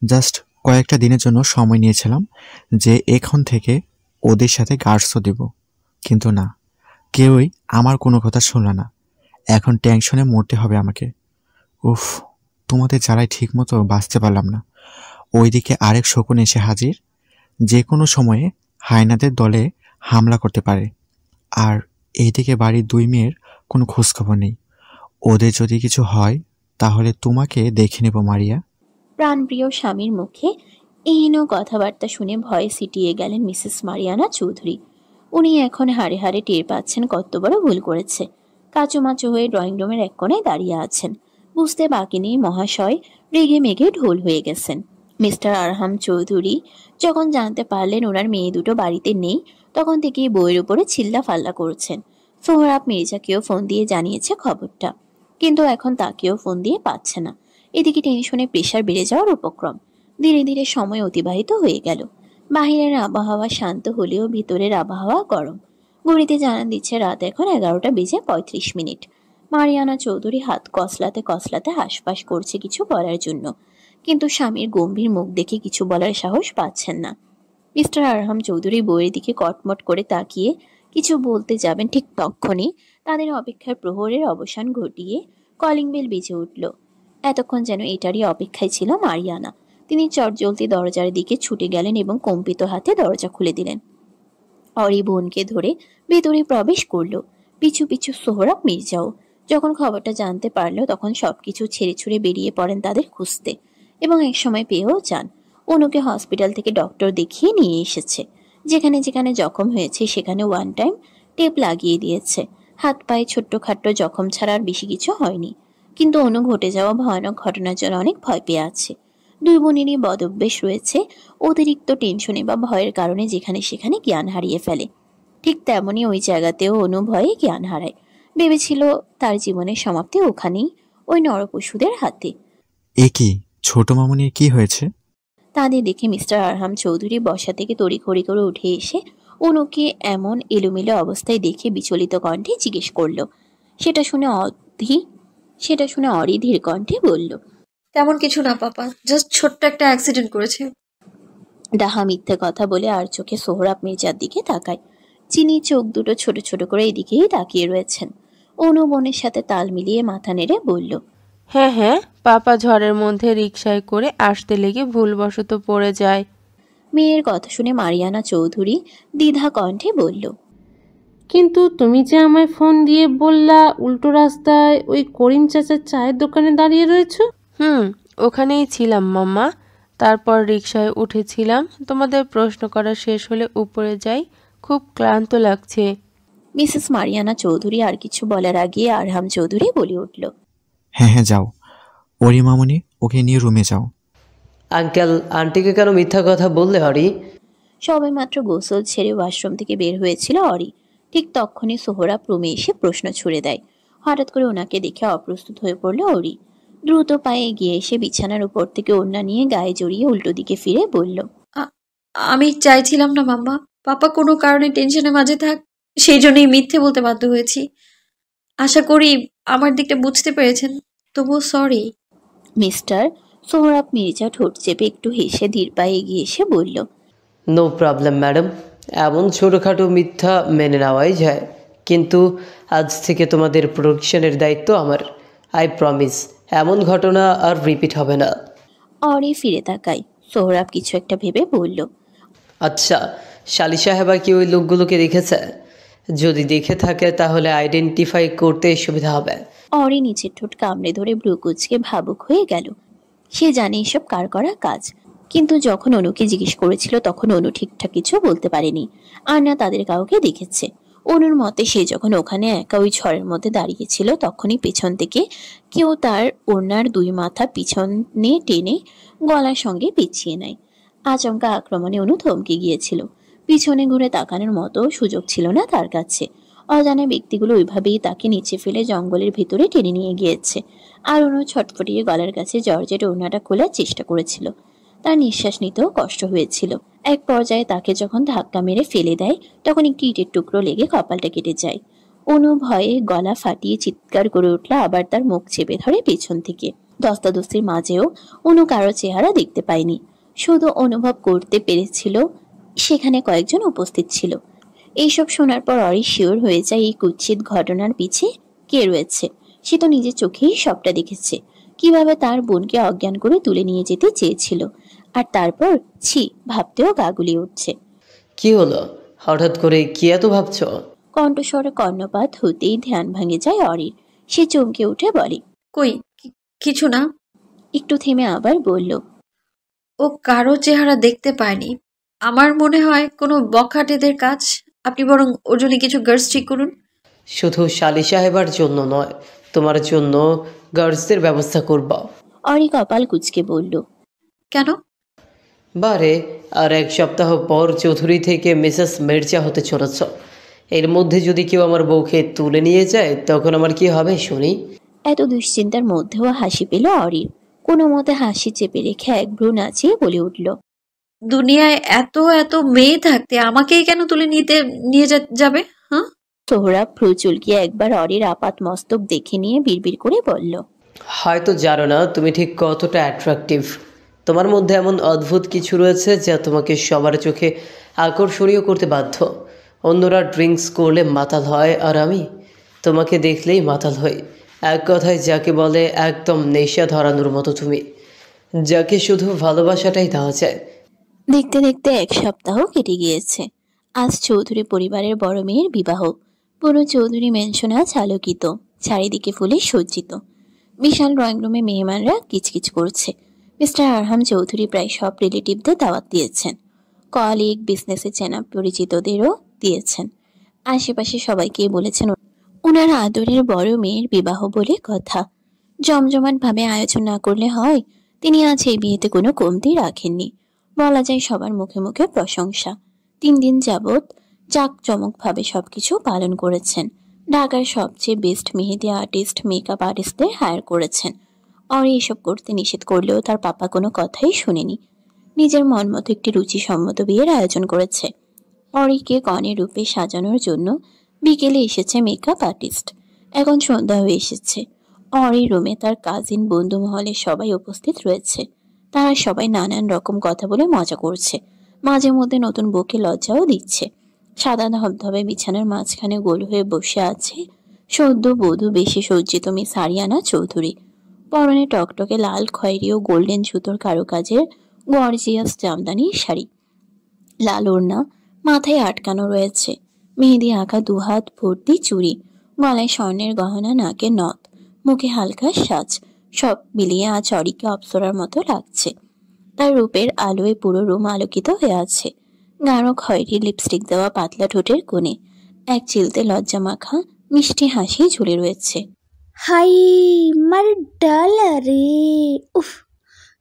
জাস্ট কয়েকটা দিনের জন্য সময় নিয়েছিলাম যে এখন থেকে ওদের সাথে গার্ডসও দেব, কিন্তু না, কেউই আমার কোনো কথা শুনল না। এখন টেনশনে মরতে হবে আমাকে। উফ, তোমাদের জ্বালায় ঠিক মতো বাঁচতে পারলাম না। ওইদিকে আরেক শকুন এসে হাজির, যে কোনো সময়ে হায়নাদের দলে হামলা করতে পারে। আর এইদিকে বাড়ির দুই মেয়ের কোনো খোঁজখবর নেই। ওদের যদি কিছু হয় তাহলে তোমাকে দেখে নেব মারিয়া। প্রাণপ্রিয় স্বামীর মুখে এহেন কথাবার্তা শুনে ভয়ে সিটিয়ে গেলেন মিসেস মারিয়ানা চৌধুরী। উনি এখন হাড়ে হাড়ে টের পাচ্ছেন কত বড় ভুল করেছে। কাচুমাচু হয়ে ড্রয়িং রুমের এক কোণায় দাঁড়িয়ে আছেন। বুঝতে বাকি নেই মহাশয় রেগে মেগে ঢোল হয়ে গেছেন। মিস্টার আরহাম চৌধুরী যখন জানতে পারলেন ওনার মেয়ে দুটো বাড়িতে নেই, তখন থেকেই বইয়ের উপরে চিল্লা ফাল্লা করছেন। সোহরাব মির্জাকেও ফোন দিয়ে জানিয়েছে খবরটা, কিন্তু এখন তাকেও ফোন দিয়ে পাচ্ছে না। এদিকে টেনশনে প্রেশার বেড়ে যাওয়ার উপক্রম। ধীরে ধীরে সময় অতিবাহিত হয়ে গেল। বাহিরের আবহাওয়া শান্ত হলেও ভিতরের আবহাওয়া গরম। ঘড়িতে জানান দিচ্ছে রাত এখন 11:35। মারিয়ানা চৌধুরী হাত কসলাতে কসলাতে হাঁসফাঁস করছে কিছু বলার জন্য, কিন্তু স্বামীর গম্ভীর মুখ দেখে কিছু বলার সাহস পাচ্ছেন না। মিস্টার আরহাম চৌধুরী বইয়ের দিকে কটমট করে তাকিয়ে কিছু বলতে যাবেন, ঠিক তখনই তাদের অপেক্ষার প্রহরের অবসান ঘটিয়ে কলিং বেল বেজে উঠল। এতক্ষণ যেন এটারই অপেক্ষায় ছিল মারিয়ানা। তিনি চটজলদি দরজার দিকে ছুটে গেলেন এবং কম্পিত হাতে দরজা খুলে দিলেন। অরি বোনকে ধরে ভেতরে প্রবেশ করলো, পিছু পিছু সোহরাব মির্জাও। যখন খবরটা জানতে পারলো তখন সবকিছু ছেড়ে ছুড়ে বেরিয়ে পড়েন তাদের খুঁজতে, এবং এক সময় পেয়েও যান। অনুকে হসপিটাল থেকে ডক্টর দেখিয়ে নিয়ে এসেছে। যেখানে যেখানে জখম হয়েছে সেখানে ওয়ান টাইম টেপ লাগিয়ে দিয়েছে। হাত পায়ে ছোট্টখাট্ট জখম ছাড়া আর বেশি কিছু হয়নি, কিন্তু অনু ঘটে যাওয়া ভয়ানক ঘটনার জন্য অনেক ভয় পেয়ে আছে। দুই বোনেরই বদভ্যাস রয়েছে, অতিরিক্ত টেনশনে বা ভয়ের কারণে যেখানে সেখানে জ্ঞান হারিয়ে ফেলে। ঠিক তেমনই ওই জায়গাতেও অনু ভয়ে জ্ঞান হারায়। ভেবেছিল তার জীবনের সমাপ্তি ওখানেই, ওই নরপশুদের হাতে। এ কি, ছোট মামুনির কি হয়েছে? তাদের দেখে মিস্টার আরহাম চৌধুরী বসা থেকে তড়িঘড়ি করে উঠে এসে অনুকে এমন এলোমেলো অবস্থায় দেখে বিচলিত কণ্ঠে জিজ্ঞেস করলো। সেটা শুনে অরি ধীর কণ্ঠে বলল, তেমন কিছু না পাপা, জাস্ট ছোট্ট একটা অ্যাক্সিডেন্ট করেছে। ডাহা মিথ্যে কথা বলে আর চোখে সোহরাব মির্জার দিকে তাকায়। চিনি চোখ দুটো ছোট ছোট করে এদিকেই তাকিয়ে রয়েছেন। অনু বোনের সাথে তাল মিলিয়ে মাথা নেড়ে বলল, হ্যাঁ হ্যাঁ, পাপা ঝড়ের মধ্যে রিকশায় করে আসতে লেগে ভুলবশত পড়ে যায়। মেয়ের কথা শুনে মারিয়ানা চৌধুরী দ্বিধা কণ্ঠে বলল, কিন্তু তুমি যে আমায় ফোন দিয়ে বললা উল্টো রাস্তায় ওই করিম চাচার চায়ের দোকানে দাঁড়িয়ে রয়েছো। ওখানেই ছিলাম মাম্মা। তারপর রিকশায় উঠেছিলাম, তোমাদের প্রশ্ন করা শেষ হলে উপরে যাই, খুব ক্লান্ত লাগছে। মিসেস মারিয়ানা চৌধুরী আর কিছু বলার আগে আরহাম চৌধুরী বলে উঠল, হ্যাঁ হ্যাঁ যাও, ওরি মামুনি ওকে নিয়ে রুমে যাও। আঙ্কেল আন্টিকে কেন মিথ্যা কথা বললে হরি? সবে মাত্র গোসল ছেড়ে ওয়াশরুম থেকে বের হয়েছিল অরি। ঠিক তখনই সোহরাব রুমে এসে প্রশ্ন ছুড়ে দেয়। হঠাৎ করে ওনাকে দেখে অপ্রস্তুত হয়ে পড়ল অরি। দ্রুত পায়ে এগিয়ে এসে বিছানার উপর থেকে ওড়না নিয়ে গায়ে জড়িয়ে উল্টো দিকে ফিরে বলল, আমি চাইছিলাম না মাম্মা, পাপা কোনো কারণে টেনশনের মাঝে থাক, সেই জন্যই মিথ্যে বলতে বাধ্য হয়েছি। আশা করি আমার দিকটা বুঝতে পেরেছেন, তবুও সরি। মিস্টার সোহরাব মির্জা ঠোঁট চেপে একটু হেসে ধীর পায়ে এগিয়ে এসে বলল, নো প্রবলেম ম্যাডাম, এমন ছোটোখাটো মিথ্যা মেনে নেওয়াই যায়, কিন্তু আজ থেকে তোমাদের প্রোটেকশনের দায়িত্ব আমার। আই প্রমিস এমন ঘটনা আর রিপিট হবে না। অরি ফিরে তাকায়। সোহরাব কিছু একটা ভেবে বলল, আচ্ছা, শালি সাহেবা কি ওই লোকগুলোকে দেখেছে? যদি দেখে থাকে তাহলে আইডেন্টিফাই করতে সুবিধা হবে। অরি নিচের ঠোঁট কামড়ে ধরে ভ্রু কুঁচকে ভাবুক হয়ে গেল। সে জানে এসব কার করা কাজ, কিন্তু যখন অনুকে জিজ্ঞেস করেছিল তখন অনু ঠিকঠাক কিছু বলতে পারেনি, আর না তাদের কাউকে দেখেছে। অনুর মতে সে যখন ওখানে একা ওই ঝড়ের মধ্যে দাঁড়িয়েছিল তখনই পেছন থেকে কেউ তার ওড়নার দুই মাথা পিছনে টেনে গলার সঙ্গে পিছিয়ে নেয়। আচমকা আক্রমণে অনু থমকে গিয়েছিল। পিছনে ঘুরে তাকানোর মতো সুযোগ ছিল না তার কাছে। অজানা ব্যক্তিগুলো ওইভাবেই তাকে নিচে ফেলে জঙ্গলের ভিতরে টেনে নিয়ে গিয়েছে। আর অনু ছটফটিয়ে গলার কাছে জর্জেট ওড়নাটা খোলার চেষ্টা করেছিল। তার নিঃশ্বাস নিতেও কষ্ট হয়েছিল। এক পর্যায়ে তাকে যখন ধাক্কা মেরে ফেলে দেয় তখন একটি ইটের টুকরো লেগে কপালটা কেটে যায়। অনু ভয়ে গলা ফাটিয়ে চিৎকার করে উঠল, আবার তার মুখ চেপে ধরে পেছন থেকে। দস্তাদস্তির মাঝেও অনু কারো চেহারা দেখতে পায়নি, শুধু অনুভব করতে পেরেছিল সেখানে কয়েকজন উপস্থিত ছিল। এইসব শোনার পর অরি শিওর হয়ে যায় এই কুৎসিত ঘটনার পিছে কে রয়েছে। সে তো নিজের চোখেই সবটা দেখেছে, কিভাবে তার বোনকে অজ্ঞান করে তুলে নিয়ে যেতে চেয়েছিল। আর তারপর ছি, ভাবতেও গা গুলিয়ে উঠছে। কি হলো হঠাৎ করে, কি এত ভাবছ? কণ্ঠস্বরে কর্ণপাত হতেই ধ্যান ভাঙে যায় অরির। সে চমকে উঠে বলে, কই কিছু না। একটু থেমে আবার বলল, ও কারো চেহারা দেখতে পায়নি। আমার মনে হয় কোনো বখাটেদের কাজ। আপনি বরং ওর জন্য কিছু গার্লস ঠিক করুন। শুধু শালি সাহেবার জন্য নয়, তোমার জন্য গার্ডসদের ব্যবস্থা করব। অরি কপাল কুঁচকে বলল, কেন? বারে আর এক সপ্তাহ পর চৌধুরী থেকে মিসেস মির্জা হতে চলেছ। এর মধ্যে যদি কেউ আমার বউকে তুলে নিয়ে যায় তখন আমার কি হবে শুনি? এত দুশ্চিন্তার মধ্যেও হাসি পেল অরির। কোনো মতে হাসি চেপে রেখে এক ভ্রু নাচিয়ে বলে উঠল, দুনিয়ায় এত এত মেয়ে থাকতে আমাকেই কেন তুলে নিয়ে যাবে? হ্যাঁ? সোহরাব ভ্রু চুলকিয়ে একবার অরির আপাত মস্তক দেখে নিয়ে বিড়বিড় করে বলল, হয়তো জানো না তুমি ঠিক কতটা অ্যাট্রাকটিভ। তোমার মধ্যে এমন অদ্ভুত কিছু রয়েছে যা তোমাকে সবার চোখে আকর্ষণীয় করতে বাধ্য। অন্যরা ড্রিঙ্কস করলে মাতাল হয়, আর আমি তোমাকে দেখলেই মাতাল হই। এক কথায় যাকে বলে একদম নেশা ধরানোর মতো তুমি, যাকে শুধু ভালোবাসাটাই দেওয়া যায়। দেখতে দেখতে এক সপ্তাহ কেটে গিয়েছে। আজ চৌধুরী পরিবারের বড় মেয়ের বিবাহ। পুরো চৌধুরী ম্যানশন আজ আলোকিত, চারিদিকে ফুলে সজ্জিত। বিশাল ড্রয়িং রুমে মেহমানরা কিচকিচ করছে। মিস্টার আরহাম চৌধুরী প্রায় সব রিলেটিভদের দাওয়াত দিয়েছেন, কলিগ, বিজনেসে চেনা পরিচিতদেরও দিয়েছেন। আশেপাশে সবাইকে বলেছেন ওনার আদরের বড় মেয়ের বিবাহ বলে কথা। জমজমাটভাবে আয়োজন না করলে হয়, তিনি আজ এই বিয়েতে কোনো কমতি রাখেননি। বলা যায় সবার মুখে মুখে প্রশংসা। 3 দিন যাবৎ জাঁকজমকভাবে সবকিছু পালন করেছেন। ঢাকার সবচেয়ে বেস্ট মেহেদি আর্টিস্ট, মেকআপ আর্টিস্টদের হায়ার করেছেন। অরি এসব করতে নিষেধ করলেও তার পাপা কোনো কথাই শুনেনি। নিজের মন মতো একটি রুচিসম্মত বিয়ের আয়োজন করেছে। অরিকে কনের রূপে সাজানোর জন্য বিকেলে এসেছে মেকআপ আর্টিস্ট। এখন সন্ধ্যা হয়ে এসেছে। অরি রুমে তার কাজিন, বন্ধু মহলের সবাই উপস্থিত রয়েছে। তারা সবাই নানান রকম কথা বলে মজা করছে, মাঝে মধ্যে নতুন বউকে লজ্জাও দিচ্ছে। সাদা ধবধবে বিছানার মাঝখানে গোল হয়ে বসে আছে সদ্য বধূ বেশি সজ্জিত মিস আরিয়ানা চৌধুরী। পরনে টকটকে লাল, খয়েরি ও গোল্ডেন সুতোর কারুকাজের গর্জিয়াস জামদানির শাড়ি, লাল ওড়না মাথায় আটকানো রয়েছে, মেহেদি আঁকা দুহাত ভর্তি চুড়ি, গলায় স্বর্ণের গহনা, নাকে নথ, মুখে হালকা সাজ। সব মিলিয়ে আজ অরিকে অপ্সরার মতো লাগছে। তার রূপের আলোয় পুরো রুম আলোকিত হয়ে আছে। গাঢ় খয়েরি লিপস্টিক দেওয়া পাতলা ঠোঁটের কোণে এক চিলতে লজ্জা মাখা মিষ্টি হাসি ঝুলে রয়েছে। হাই মার ডালা রে, উফ,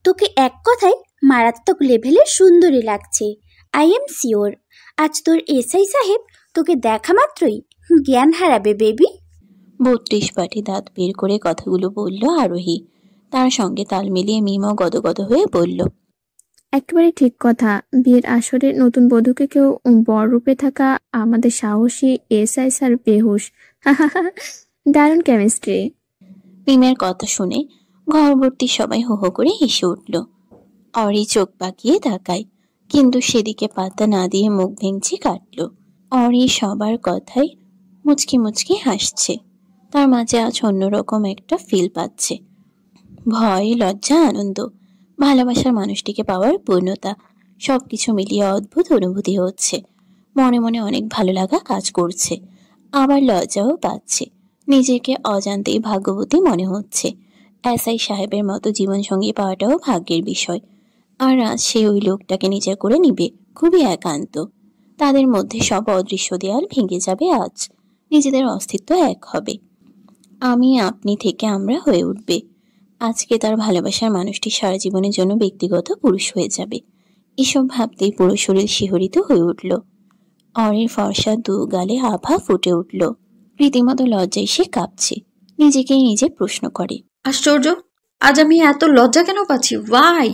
তোকে এক কথায় মারাত্মক লেভেলের সুন্দরী লাগছে। আই এম শিওর আজ তোর এসআই সাহেব তোকে দেখা মাত্রই জ্ঞান হারাবে বেবি। 32 পাটি দাঁত বের করে কথাগুলো বলল আরোহী। তার সঙ্গে তাল মিলিয়ে মিমও গদগদ হয়ে বলল, একেবারে ঠিক কথা। বিয়ের আসরে নতুন বধূকে কেউ বর রূপে থাকা আমাদের সাহসী এসআই স্যার বেহুশ। দারুণ কেমিস্ট্রি। মিমের কথা শুনে ঘরভর্তি সবাই হো হো করে হেসে উঠল। অরি চোখ পাকিয়ে তাকায়, কিন্তু সেদিকে পাত্তা না দিয়ে মুখ ভেঙচি কাটল। অরি সবার কথায় মুচকি মুচকি হাসছে। তার মাঝে আজ অন্যরকম একটা ফিল পাচ্ছে, ভয়, লজ্জা, আনন্দ, ভালোবাসার মানুষটিকে পাওয়ার পূর্ণতা, সবকিছু মিলিয়ে অদ্ভুত অনুভূতি হচ্ছে। মনে মনে অনেক ভালো লাগা কাজ করছে, আবার লজ্জাও পাচ্ছে। নিজেকে অজান্তেই ভাগ্যবতী মনে হচ্ছে। এসআই সাহেবের মতো জীবনসঙ্গী পাওয়াটাও ভাগ্যের বিষয়। আর আজ সে ওই লোকটাকে নিজের করে নিবে, খুবই একান্ত। তাদের মধ্যে সব অদৃশ্য দেয়াল ভেঙে যাবে আজ, নিজেদের অস্তিত্ব এক হবে। আমি আপনি থেকে আমরা হয়ে উঠবে। আজকে তার ভালোবাসার মানুষটি সারা জীবনের জন্য ব্যক্তিগত পুরুষ হয়ে যাবে। এসব ভাবতেই পুরো শরীর শিহরিত হয়ে উঠল। অরির ফর্সা দু গালে আভা ফুটে উঠল। রীতিমতো লজ্জায় সে কাঁপছে। নিজেকেই নিজে প্রশ্ন করে, আশ্চর্য, আজ আমি এত লজ্জা কেন পাচ্ছি? ওয়াই?